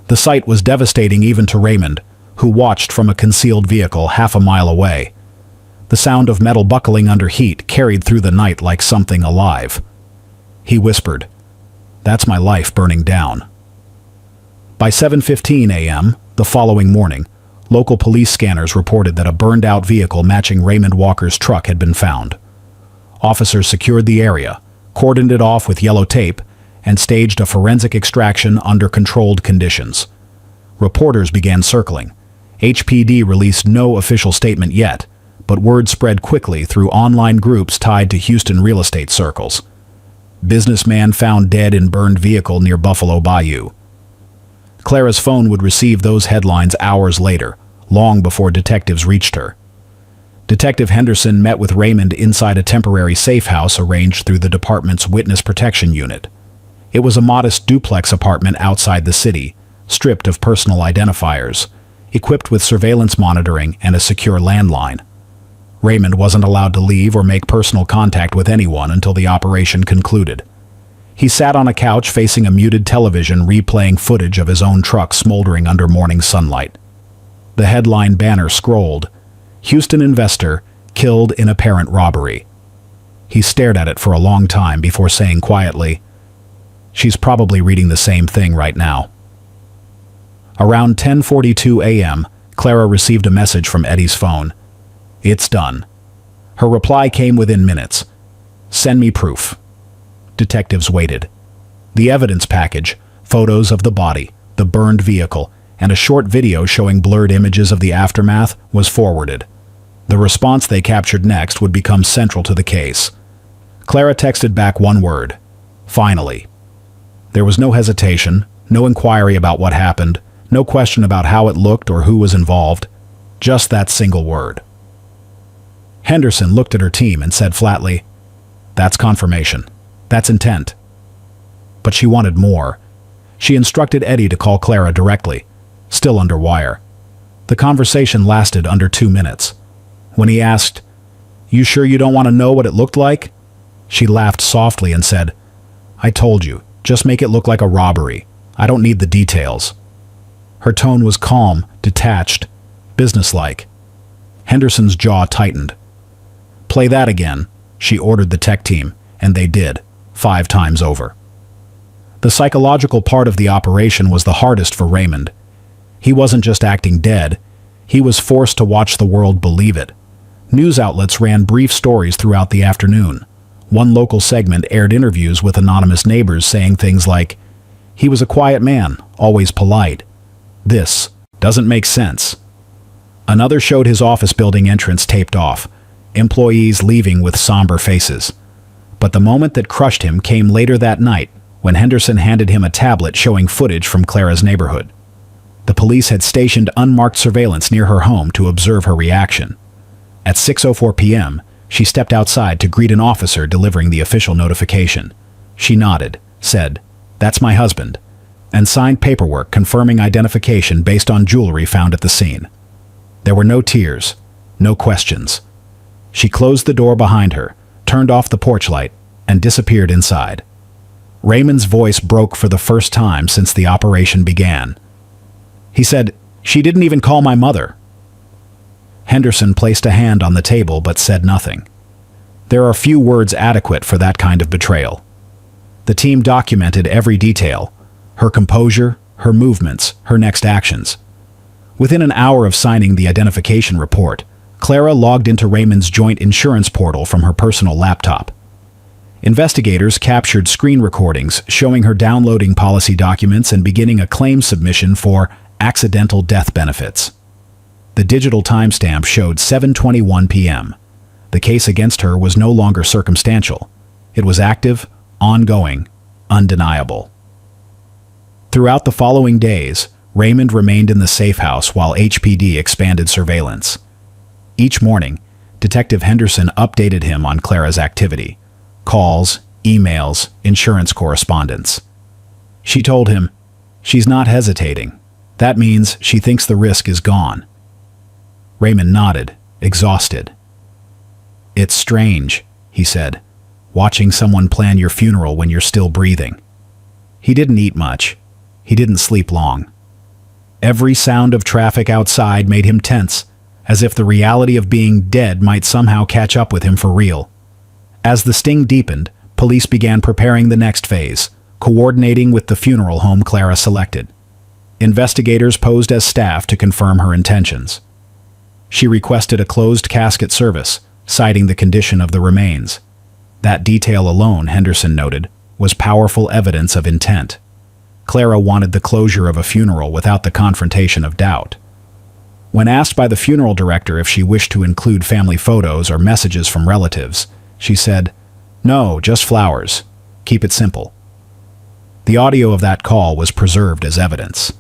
The sight was devastating even to Raymond, who watched from a concealed vehicle half a mile away. The sound of metal buckling under heat carried through the night like something alive. He whispered, "That's my life burning down." By 7:15 a.m. the following morning, local police scanners reported that a burned-out vehicle matching Raymond Walker's truck had been found. Officers secured the area, cordoned it off with yellow tape, and staged a forensic extraction under controlled conditions. Reporters began circling. HPD released no official statement yet, but word spread quickly through online groups tied to Houston real estate circles. Businessman found dead in burned vehicle near Buffalo Bayou. Clara's phone would receive those headlines hours later, long before detectives reached her. Detective Henderson met with Raymond inside a temporary safe house arranged through the department's witness protection unit. It was a modest duplex apartment outside the city, stripped of personal identifiers, equipped with surveillance monitoring and a secure landline. Raymond wasn't allowed to leave or make personal contact with anyone until the operation concluded. He sat on a couch facing a muted television replaying footage of his own truck smoldering under morning sunlight. The headline banner scrolled, "Houston investor killed in apparent robbery." He stared at it for a long time before saying quietly, "She's probably reading the same thing right now." Around 10:42 a.m., Clara received a message from Eddie's phone. "It's done." Her reply came within minutes. "Send me proof." Detectives waited. The evidence package, photos of the body, the burned vehicle, and a short video showing blurred images of the aftermath was forwarded. The response they captured next would become central to the case. Clara texted back one word: "Finally." There was no hesitation, no inquiry about what happened, no question about how it looked or who was involved. Just that single word. Henderson looked at her team and said flatly, "That's confirmation. That's intent." But she wanted more. She instructed Eddie to call Clara directly, still under wire. The conversation lasted under 2 minutes. When he asked, "You sure you don't want to know what it looked like?" she laughed softly and said, "I told you, just make it look like a robbery. I don't need the details." Her tone was calm, detached, businesslike. Henderson's jaw tightened. "Play that again," she ordered the tech team, and they did, 5 times over. The psychological part of the operation was the hardest for Raymond. He wasn't just acting dead, he was forced to watch the world believe it. News outlets ran brief stories throughout the afternoon. One local segment aired interviews with anonymous neighbors saying things like, "He was a quiet man, always polite. This doesn't make sense." Another showed his office building entrance taped off, employees leaving with somber faces. But the moment that crushed him came later that night, when Henderson handed him a tablet showing footage from Clara's neighborhood. The police had stationed unmarked surveillance near her home to observe her reaction. At 6:04 p.m., she stepped outside to greet an officer delivering the official notification. She nodded, said, "That's my husband," and signed paperwork confirming identification based on jewelry found at the scene. There were no tears, no questions. She closed the door behind her, turned off the porch light, and disappeared inside. Raymond's voice broke for the first time since the operation began. He said, "She didn't even call my mother." Henderson placed a hand on the table but said nothing. There are few words adequate for that kind of betrayal. The team documented every detail: her composure, her movements, her next actions. Within an hour of signing the identification report, Clara logged into Raymond's joint insurance portal from her personal laptop. Investigators captured screen recordings showing her downloading policy documents and beginning a claim submission for accidental death benefits. The digital timestamp showed 7:21 p.m. The case against her was no longer circumstantial. It was active, ongoing, undeniable. Throughout the following days, Raymond remained in the safe house while HPD expanded surveillance. Each morning, Detective Henderson updated him on Clara's activity: calls, emails, insurance correspondence. She told him, "She's not hesitating. That means she thinks the risk is gone." Raymond nodded, exhausted. "It's strange," he said, "watching someone plan your funeral when you're still breathing." He didn't eat much. He didn't sleep long. Every sound of traffic outside made him tense, as if the reality of being dead might somehow catch up with him for real. As the sting deepened, police began preparing the next phase, coordinating with the funeral home Clara selected. Investigators posed as staff to confirm her intentions. She requested a closed casket service, citing the condition of the remains. That detail alone, Henderson noted, was powerful evidence of intent. Clara wanted the closure of a funeral without the confrontation of doubt. When asked by the funeral director if she wished to include family photos or messages from relatives, she said, "No, just flowers. Keep it simple." The audio of that call was preserved as evidence.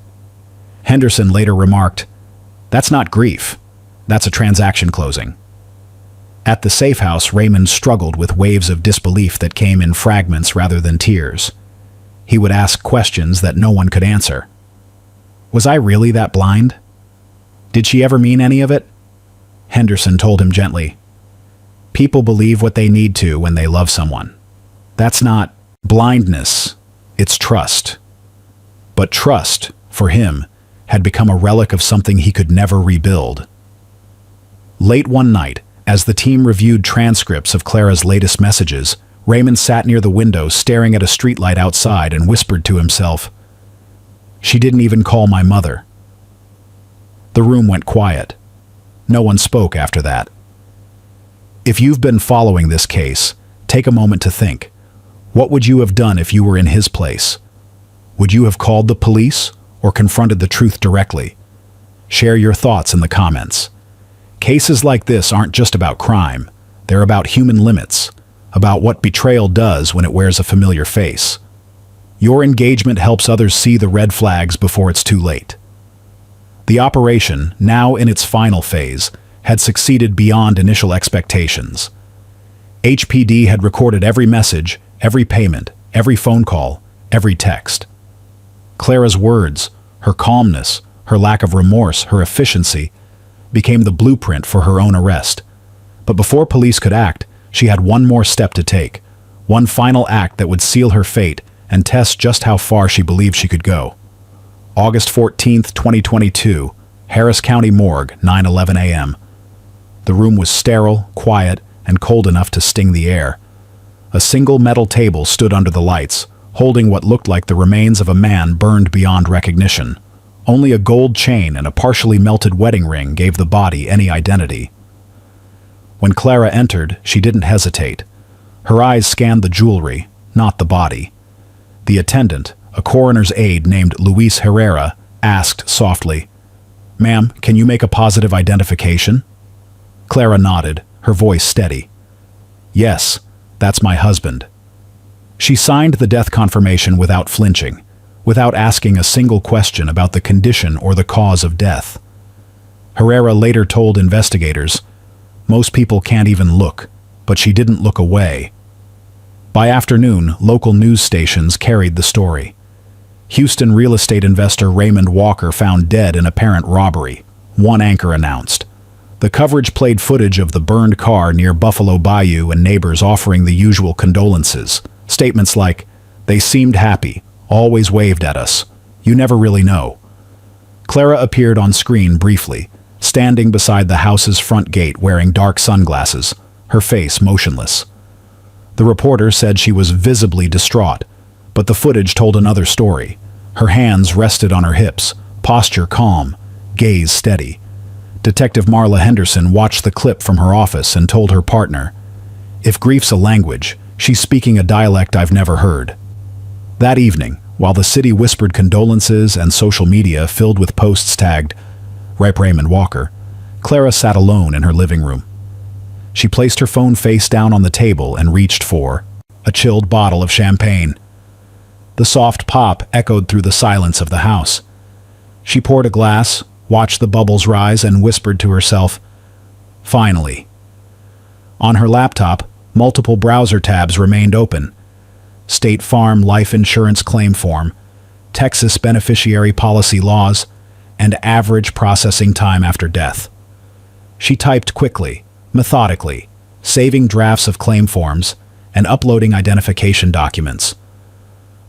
Henderson later remarked, "That's not grief. That's a transaction closing." At the safe house, Raymond struggled with waves of disbelief that came in fragments rather than tears. He would ask questions that no one could answer. Was I really that blind? Did she ever mean any of it? Henderson told him gently, "People believe what they need to when they love someone. That's not blindness, it's trust." But trust, for him, had become a relic of something he could never rebuild. Late one night, as the team reviewed transcripts of Clara's latest messages, Raymond sat near the window staring at a streetlight outside and whispered to himself, "She didn't even call my mother." The room went quiet. No one spoke after that. If you've been following this case, take a moment to think. What would you have done if you were in his place? Would you have called the police or confronted the truth directly? Share your thoughts in the comments. Cases like this aren't just about crime. They're about human limits, about what betrayal does when it wears a familiar face. Your engagement helps others see the red flags before it's too late. The operation, now in its final phase, had succeeded beyond initial expectations. HPD had recorded every message, every payment, every phone call, every text. Clara's words, her calmness, her lack of remorse, her efficiency, became the blueprint for her own arrest. But before police could act, she had one more step to take, one final act that would seal her fate and test just how far she believed she could go. August 14th, 2022, Harris County Morgue, 9:11 a.m. The room was sterile, quiet, and cold enough to sting the air. A single metal table stood under the lights, holding what looked like the remains of a man burned beyond recognition. Only a gold chain and a partially melted wedding ring gave the body any identity. When Clara entered, she didn't hesitate. Her eyes scanned the jewelry, not the body. The attendant, a coroner's aide named Luis Herrera, asked softly, "Ma'am, can you make a positive identification?" Clara nodded, her voice steady. "Yes, that's my husband." She signed the death confirmation without flinching, without asking a single question about the condition or the cause of death. Herrera later told investigators, "Most people can't even look, but she didn't look away." By afternoon, local news stations carried the story. Houston real estate investor Raymond Walker found dead in apparent robbery, one anchor announced. The coverage played footage of the burned car near Buffalo Bayou and neighbors offering the usual condolences. Statements like, "They seemed happy, always waved at us. You never really know." Clara appeared on screen briefly, standing beside the house's front gate wearing dark sunglasses, her face motionless. The reporter said she was visibly distraught, but the footage told another story. Her hands rested on her hips, posture calm, gaze steady. Detective Marla Henderson watched the clip from her office and told her partner, "If grief's a language, she's speaking a dialect I've never heard." That evening, while the city whispered condolences and social media filled with posts tagged "Rep. Raymond Walker," Clara sat alone in her living room. She placed her phone face down on the table and reached for a chilled bottle of champagne. The soft pop echoed through the silence of the house. She poured a glass, watched the bubbles rise, and whispered to herself, "Finally." On her laptop, multiple browser tabs remained open. State Farm life insurance claim form, Texas beneficiary policy laws, and average processing time after death. She typed quickly, methodically, saving drafts of claim forms, and uploading identification documents.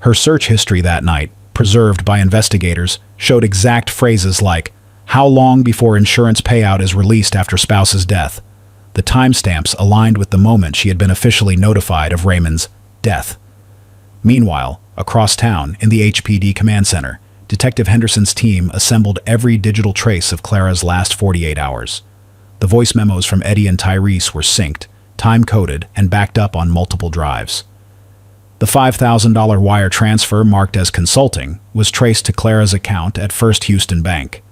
Her search history that night, preserved by investigators, showed exact phrases like, "How long before insurance payout is released after spouse's death?" The timestamps aligned with the moment she had been officially notified of Raymond's death. Meanwhile, across town, in the HPD command center, Detective Henderson's team assembled every digital trace of Clara's last 48 hours. The voice memos from Eddie and Tyrese were synced, time-coded, and backed up on multiple drives. The $5,000 wire transfer marked as consulting was traced to Clara's account at First Houston Bank.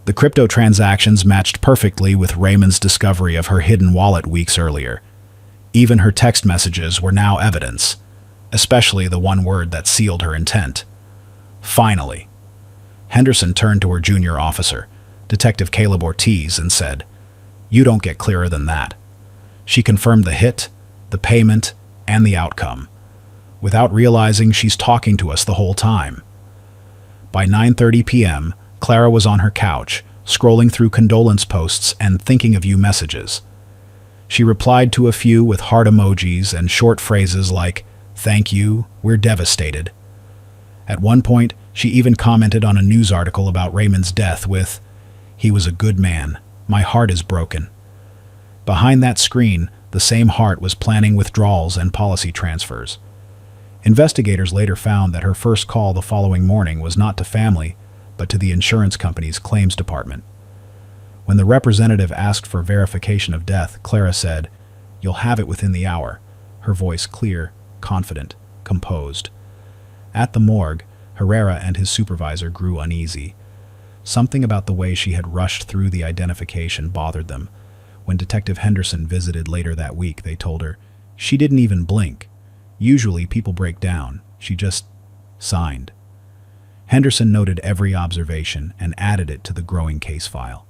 The crypto transactions matched perfectly with Raymond's discovery of her hidden wallet weeks earlier. Even her text messages were now evidence, especially the one word that sealed her intent. Finally, Henderson turned to her junior officer, Detective Caleb Ortiz, and said, "You don't get clearer than that." She confirmed the hit, the payment, and the outcome, without realizing she's talking to us the whole time. By 9:30 p.m., Clara was on her couch, scrolling through condolence posts and thinking of you messages. She replied to a few with heart emojis and short phrases like, "Thank you, we're devastated." At one point, she even commented on a news article about Raymond's death with, "He was a good man. My heart is broken." Behind that screen, the same heart was planning withdrawals and policy transfers. Investigators later found that her first call the following morning was not to family, but to the insurance company's claims department. When the representative asked for verification of death, Clara said, "You'll have it within the hour," her voice clear, confident, composed. At the morgue, Herrera and his supervisor grew uneasy. Something about the way she had rushed through the identification bothered them. When Detective Henderson visited later that week, they told her, "She didn't even blink. Usually people break down. She just signed." Henderson noted every observation and added it to the growing case file.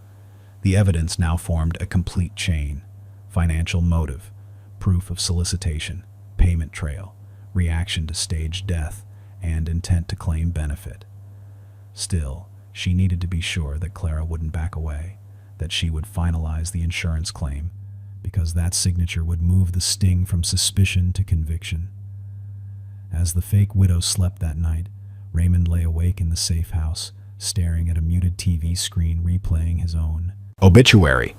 The evidence now formed a complete chain: financial motive, proof of solicitation, payment trail, reaction to staged death, and intent to claim benefit. Still, she needed to be sure that Clara wouldn't back away, that she would finalize the insurance claim, because that signature would move the sting from suspicion to conviction. As the fake widow slept that night, Raymond lay awake in the safe house, staring at a muted TV screen replaying his own obituary.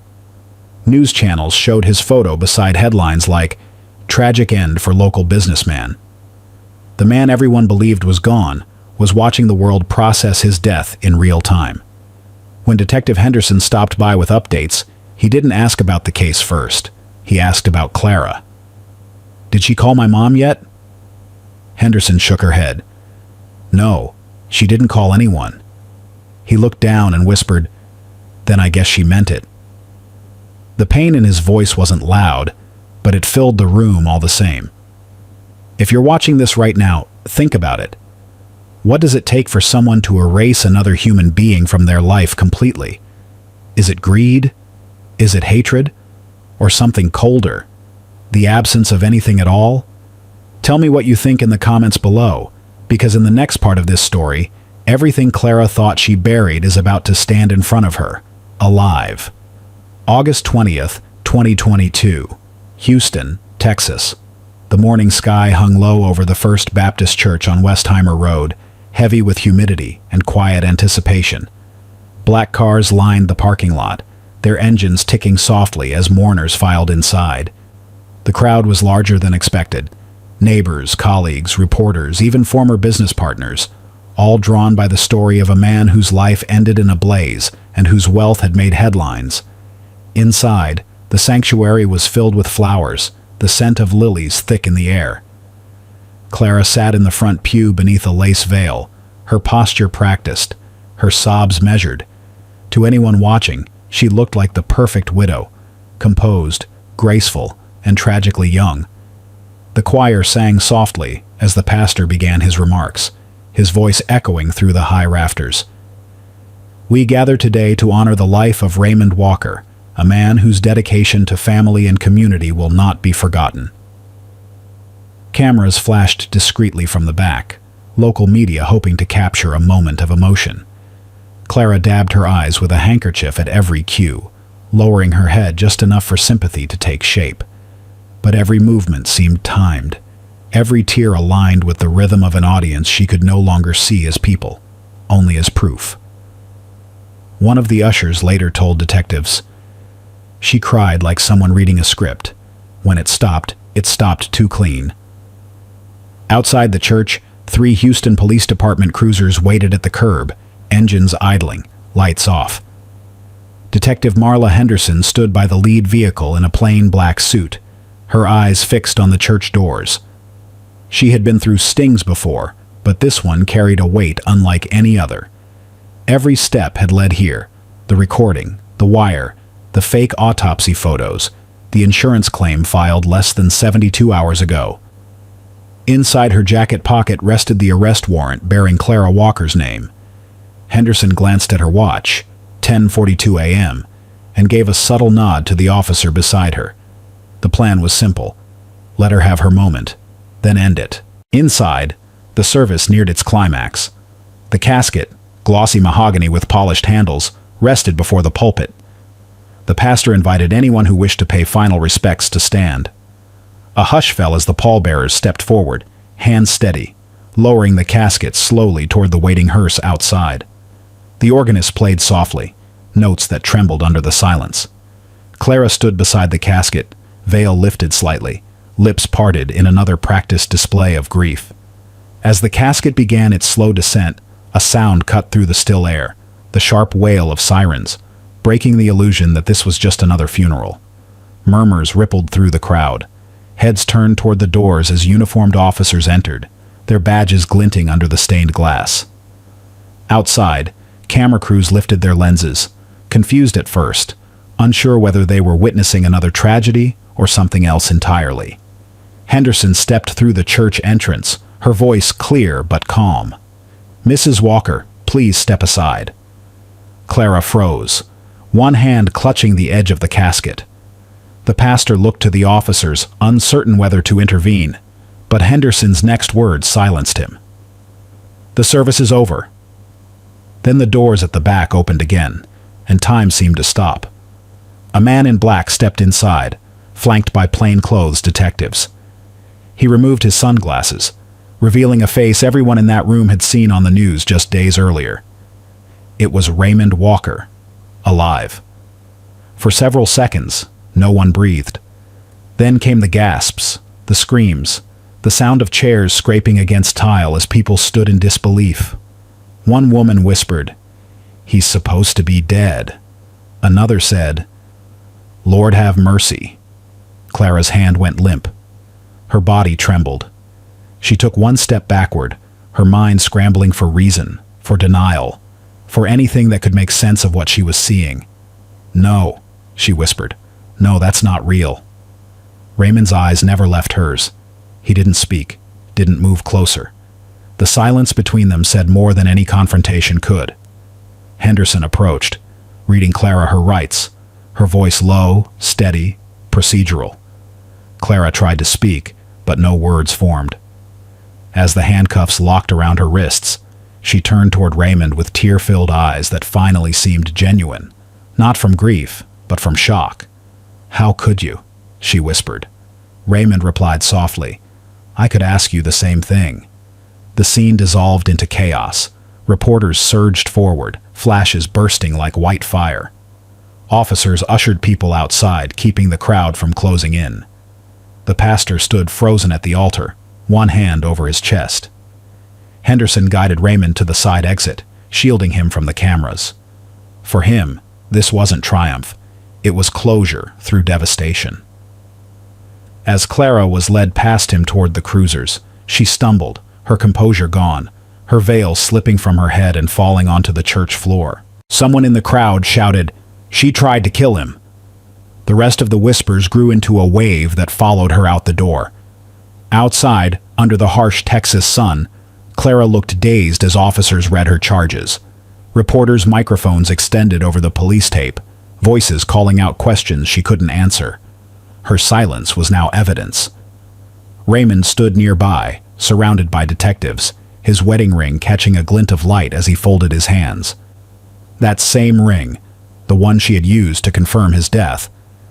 News channels showed his photo beside headlines like, "Tragic end for local businessman." The man everyone believed was gone was watching the world process his death in real time. When Detective Henderson stopped by with updates, he didn't ask about the case first. He asked about Clara. "Did she call my mom yet?" Henderson shook her head. "No, she didn't call anyone." He looked down and whispered, "Then I guess she meant it." The pain in his voice wasn't loud, but it filled the room all the same. If you're watching this right now, think about it. What does it take for someone to erase another human being from their life completely? Is it greed? Is it hatred? Or something colder? The absence of anything at all? Tell me what you think in the comments below, because in the next part of this story, everything Clara thought she buried is about to stand in front of her, alive. August 20th, 2022, Houston, Texas. The morning sky hung low over the First Baptist Church on Westheimer Road, heavy with humidity and quiet anticipation. Black cars lined the parking lot, their engines ticking softly as mourners filed inside. The crowd was larger than expected. Neighbors, colleagues, reporters, even former business partners, all drawn by the story of a man whose life ended in a blaze and whose wealth had made headlines. Inside, the sanctuary was filled with flowers, the scent of lilies thick in the air. Clara sat in the front pew beneath a lace veil, her posture practiced, her sobs measured. To anyone watching, she looked like the perfect widow, composed, graceful, and tragically young. The choir sang softly as the pastor began his remarks, his voice echoing through the high rafters. "We gather today to honor the life of Raymond Walker, a man whose dedication to family and community will not be forgotten." Cameras flashed discreetly from the back, local media hoping to capture a moment of emotion. Clara dabbed her eyes with a handkerchief at every cue, lowering her head just enough for sympathy to take shape. But every movement seemed timed, every tear aligned with the rhythm of an audience she could no longer see as people, only as proof. One of the ushers later told detectives, "She cried like someone reading a script. When it stopped too clean." Outside the church, 3 Houston Police Department cruisers waited at the curb, engines idling, lights off. Detective Marla Henderson stood by the lead vehicle in a plain black suit, her eyes fixed on the church doors. She had been through stings before, but this one carried a weight unlike any other. Every step had led here: the recording, the wire, the fake autopsy photos, the insurance claim filed less than 72 hours ago. Inside her jacket pocket rested the arrest warrant bearing Clara Walker's name. Henderson glanced at her watch, 10:42 a.m., and gave a subtle nod to the officer beside her. The plan was simple: let her have her moment, then end it. Inside, the service neared its climax. The casket, glossy mahogany with polished handles, rested before the pulpit. The pastor invited anyone who wished to pay final respects to stand. A hush fell as the pallbearers stepped forward, hands steady, lowering the casket slowly toward the waiting hearse outside. The organist played softly, notes that trembled under the silence. Clara stood beside the casket, veil lifted slightly, lips parted in another practiced display of grief. As the casket began its slow descent, a sound cut through the still air, the sharp wail of sirens, breaking the illusion that this was just another funeral. Murmurs rippled through the crowd. Heads turned toward the doors as uniformed officers entered, their badges glinting under the stained glass. Outside, camera crews lifted their lenses, confused at first, unsure whether they were witnessing another tragedy or something else entirely. Henderson stepped through the church entrance, her voice clear but calm. "Mrs. Walker, please step aside." Clara froze, one hand clutching the edge of the casket. The pastor looked to the officers, uncertain whether to intervene, but Henderson's next words silenced him. "The service is over." Then the doors at the back opened again, and time seemed to stop. A man in black stepped inside, flanked by plainclothes detectives. He removed his sunglasses, revealing a face everyone in that room had seen on the news just days earlier. It was Raymond Walker, alive. For several seconds, no one breathed. Then came the gasps, the screams, the sound of chairs scraping against tile as people stood in disbelief. One woman whispered, "He's supposed to be dead." Another said, "Lord have mercy." Clara's hand went limp. Her body trembled. She took one step backward, her mind scrambling for reason, for denial, for anything that could make sense of what she was seeing. "No," she whispered. "No, that's not real." Raymond's eyes never left hers. He didn't speak, didn't move closer. The silence between them said more than any confrontation could. Henderson approached, reading Clara her rights, her voice low, steady, procedural. Clara tried to speak, but no words formed. As the handcuffs locked around her wrists, she turned toward Raymond with tear-filled eyes that finally seemed genuine, not from grief, but from shock. "How could you?" she whispered. Raymond replied softly, "I could ask you the same thing." The scene dissolved into chaos. Reporters surged forward, flashes bursting like white fire. Officers ushered people outside, keeping the crowd from closing in. The pastor stood frozen at the altar, one hand over his chest. Henderson guided Raymond to the side exit, shielding him from the cameras. For him, this wasn't triumph. It was closure through devastation. As Clara was led past him toward the cruisers, she stumbled, her composure gone, her veil slipping from her head and falling onto the church floor. Someone in the crowd shouted, "She tried to kill him." The rest of the whispers grew into a wave that followed her out the door. Outside, under the harsh Texas sun, Clara looked dazed as officers read her charges. Reporters' microphones extended over the police tape, voices calling out questions she couldn't answer. Her silence was now evidence. Raymond stood nearby, surrounded by detectives, his wedding ring catching a glint of light as he folded his hands. That same ring, the one she had used to confirm his death,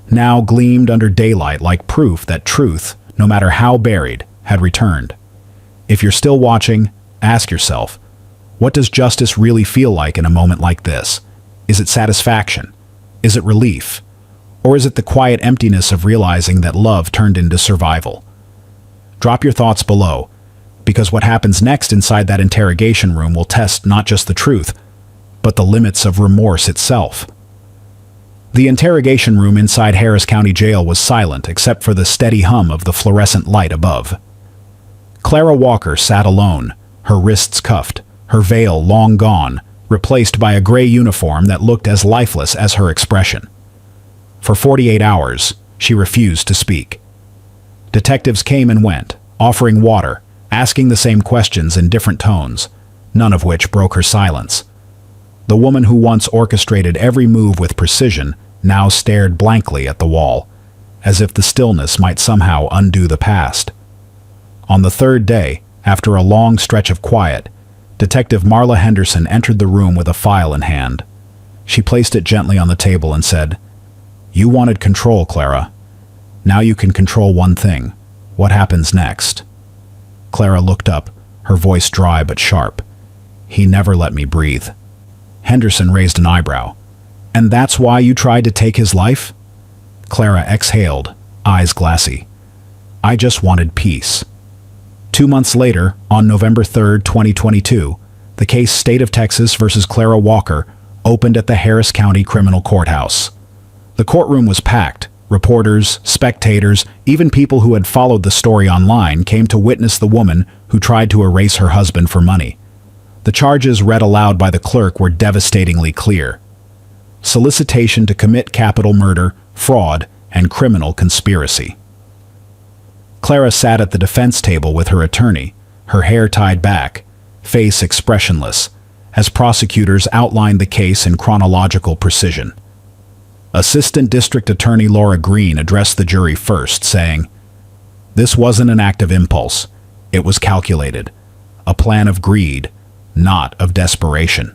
now gleamed under daylight like proof that truth, no matter how buried, had returned. If you're still watching, ask yourself, what does justice really feel like in a moment like this? Is it satisfaction? Is it relief? Or is it the quiet emptiness of realizing that love turned into survival? Drop your thoughts below, because what happens next inside that interrogation room will test not just the truth, but the limits of remorse itself. The interrogation room inside Harris County Jail was silent except for the steady hum of the fluorescent light above. Clara Walker sat alone, her wrists cuffed, her veil long gone, replaced by a gray uniform that looked as lifeless as her expression. For 48 hours, she refused to speak. Detectives came and went, offering water, asking the same questions in different tones, none of which broke her silence. The woman who once orchestrated every move with precision now stared blankly at the wall, as if the stillness might somehow undo the past. On the third day, after a long stretch of quiet, Detective Marla Henderson entered the room with a file in hand. She placed it gently on the table and said, "You wanted control, Clara. Now you can control one thing. What happens next?" Clara looked up, her voice dry but sharp. "He never let me breathe." Henderson raised an eyebrow. "And that's why you tried to take his life?" Clara exhaled, eyes glassy. "I just wanted peace." 2 months later, on November 3rd, 2022, the case State of Texas versus Clara Walker opened at the Harris County Criminal Courthouse. The courtroom was packed. Reporters, spectators, even people who had followed the story online came to witness the woman who tried to erase her husband for money. The charges read aloud by the clerk were devastatingly clear: solicitation to commit capital murder, fraud, and criminal conspiracy. Clara sat at the defense table with her attorney, her hair tied back, face expressionless, as prosecutors outlined the case in chronological precision. Assistant District Attorney Laura Green addressed the jury first, saying, "This wasn't an act of impulse. It was calculated. A plan of greed, not of desperation."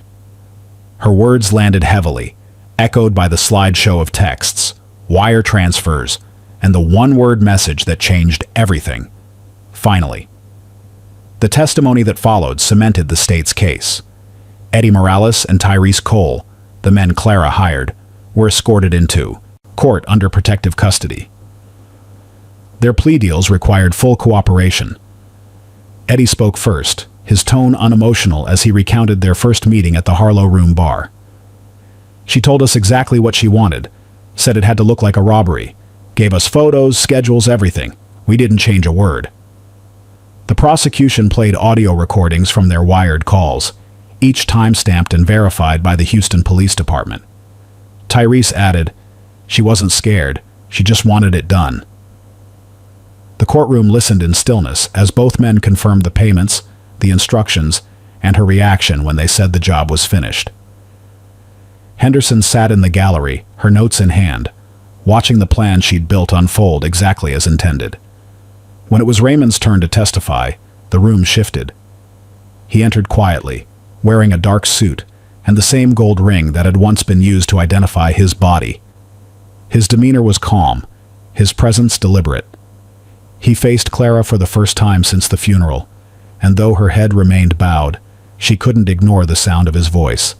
Her words landed heavily, echoed by the slideshow of texts, wire transfers, and the one-word message that changed everything. Finally. The testimony that followed cemented the state's case. Eddie Morales and Tyrese Cole, the men Clara hired, were escorted into court under protective custody. Their plea deals required full cooperation. Eddie spoke first, his tone unemotional as he recounted their first meeting at the Harlow Room bar. "She told us exactly what she wanted, said it had to look like a robbery, gave us photos, schedules, everything. We didn't change a word." The prosecution played audio recordings from their wired calls, each time-stamped and verified by the Houston Police Department. Tyrese added, "She wasn't scared, she just wanted it done." The courtroom listened in stillness as both men confirmed the payments, the instructions, and her reaction when they said the job was finished. Henderson sat in the gallery, her notes in hand, watching the plan she'd built unfold exactly as intended. When it was Raymond's turn to testify, the room shifted. He entered quietly, wearing a dark suit and the same gold ring that had once been used to identify his body. His demeanor was calm, his presence deliberate. He faced Clara for the first time since the funeral, and though her head remained bowed, she couldn't ignore the sound of his voice.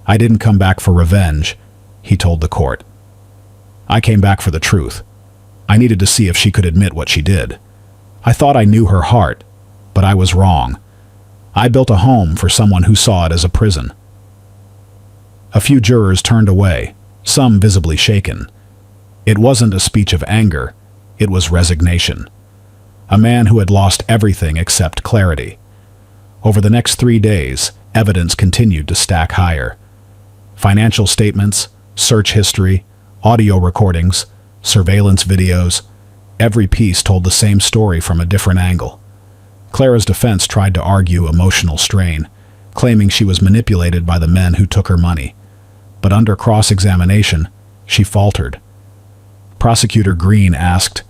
"I didn't come back for revenge," he told the court. "I came back for the truth. I needed to see if she could admit what she did. I thought I knew her heart, but I was wrong. I built a home for someone who saw it as a prison." A few jurors turned away, some visibly shaken. It wasn't a speech of anger, it was resignation. A man who had lost everything except clarity. Over the next 3 days, evidence continued to stack higher. Financial statements, search history, audio recordings, surveillance videos, every piece told the same story from a different angle. Clara's defense tried to argue emotional strain, claiming she was manipulated by the men who took her money. But under cross-examination, she faltered. Prosecutor Green asked,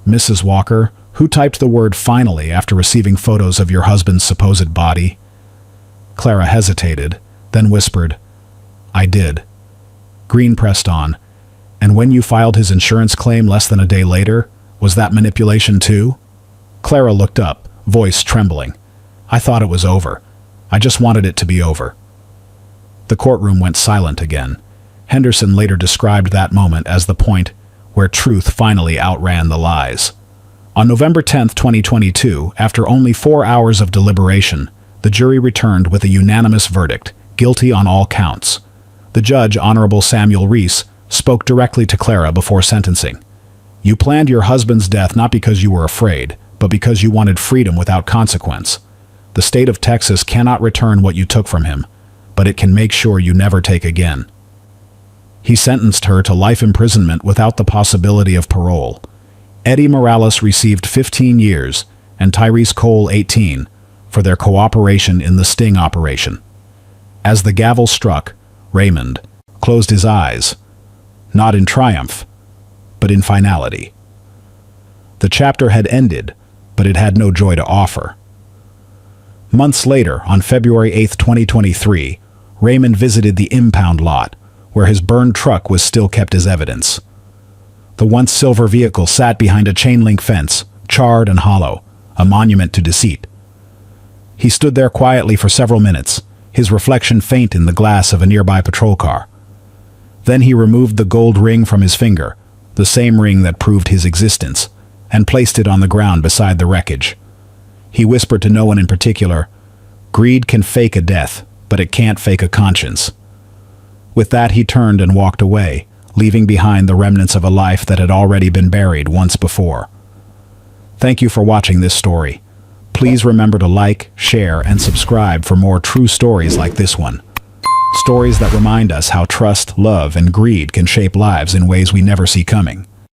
"Mrs. Walker, who typed the word 'finally' after receiving photos of your husband's supposed body?" Clara hesitated, then whispered, "I did. Green pressed on. And when you filed his insurance claim less than a day later, was that manipulation too? Clara looked up, voice trembling. I thought it was over. I just wanted it to be over. The courtroom went silent again. Henderson later described that moment as the point where truth finally outran the lies. On November 10, 2022, after only 4 hours of deliberation, the jury returned with a unanimous verdict, guilty on all counts. The judge, Honorable Samuel Reese, spoke directly to Clara before sentencing. You planned your husband's death not because you were afraid, but because you wanted freedom without consequence. The state of Texas cannot return what you took from him, but it can make sure you never take again. He sentenced her to life imprisonment without the possibility of parole. Eddie Morales received 15 years and Tyrese Cole 18 for their cooperation in the sting operation. As the gavel struck, Raymond closed his eyes, not in triumph, but in finality. The chapter had ended, but it had no joy to offer. Months later, on February 8, 2023, Raymond visited the impound lot, where his burned truck was still kept as evidence. The once silver vehicle sat behind a chain-link fence, charred and hollow, a monument to deceit. He stood there quietly for several minutes, his reflection faint in the glass of a nearby patrol car. Then he removed the gold ring from his finger, the same ring that proved his existence, and placed it on the ground beside the wreckage. He whispered to no one in particular, "Greed can fake a death, but it can't fake a conscience." With that, he turned and walked away, leaving behind the remnants of a life that had already been buried once before. Thank you for watching this story. Please remember to like, share, and subscribe for more true stories like this one. Stories that remind us how trust, love, and greed can shape lives in ways we never see coming.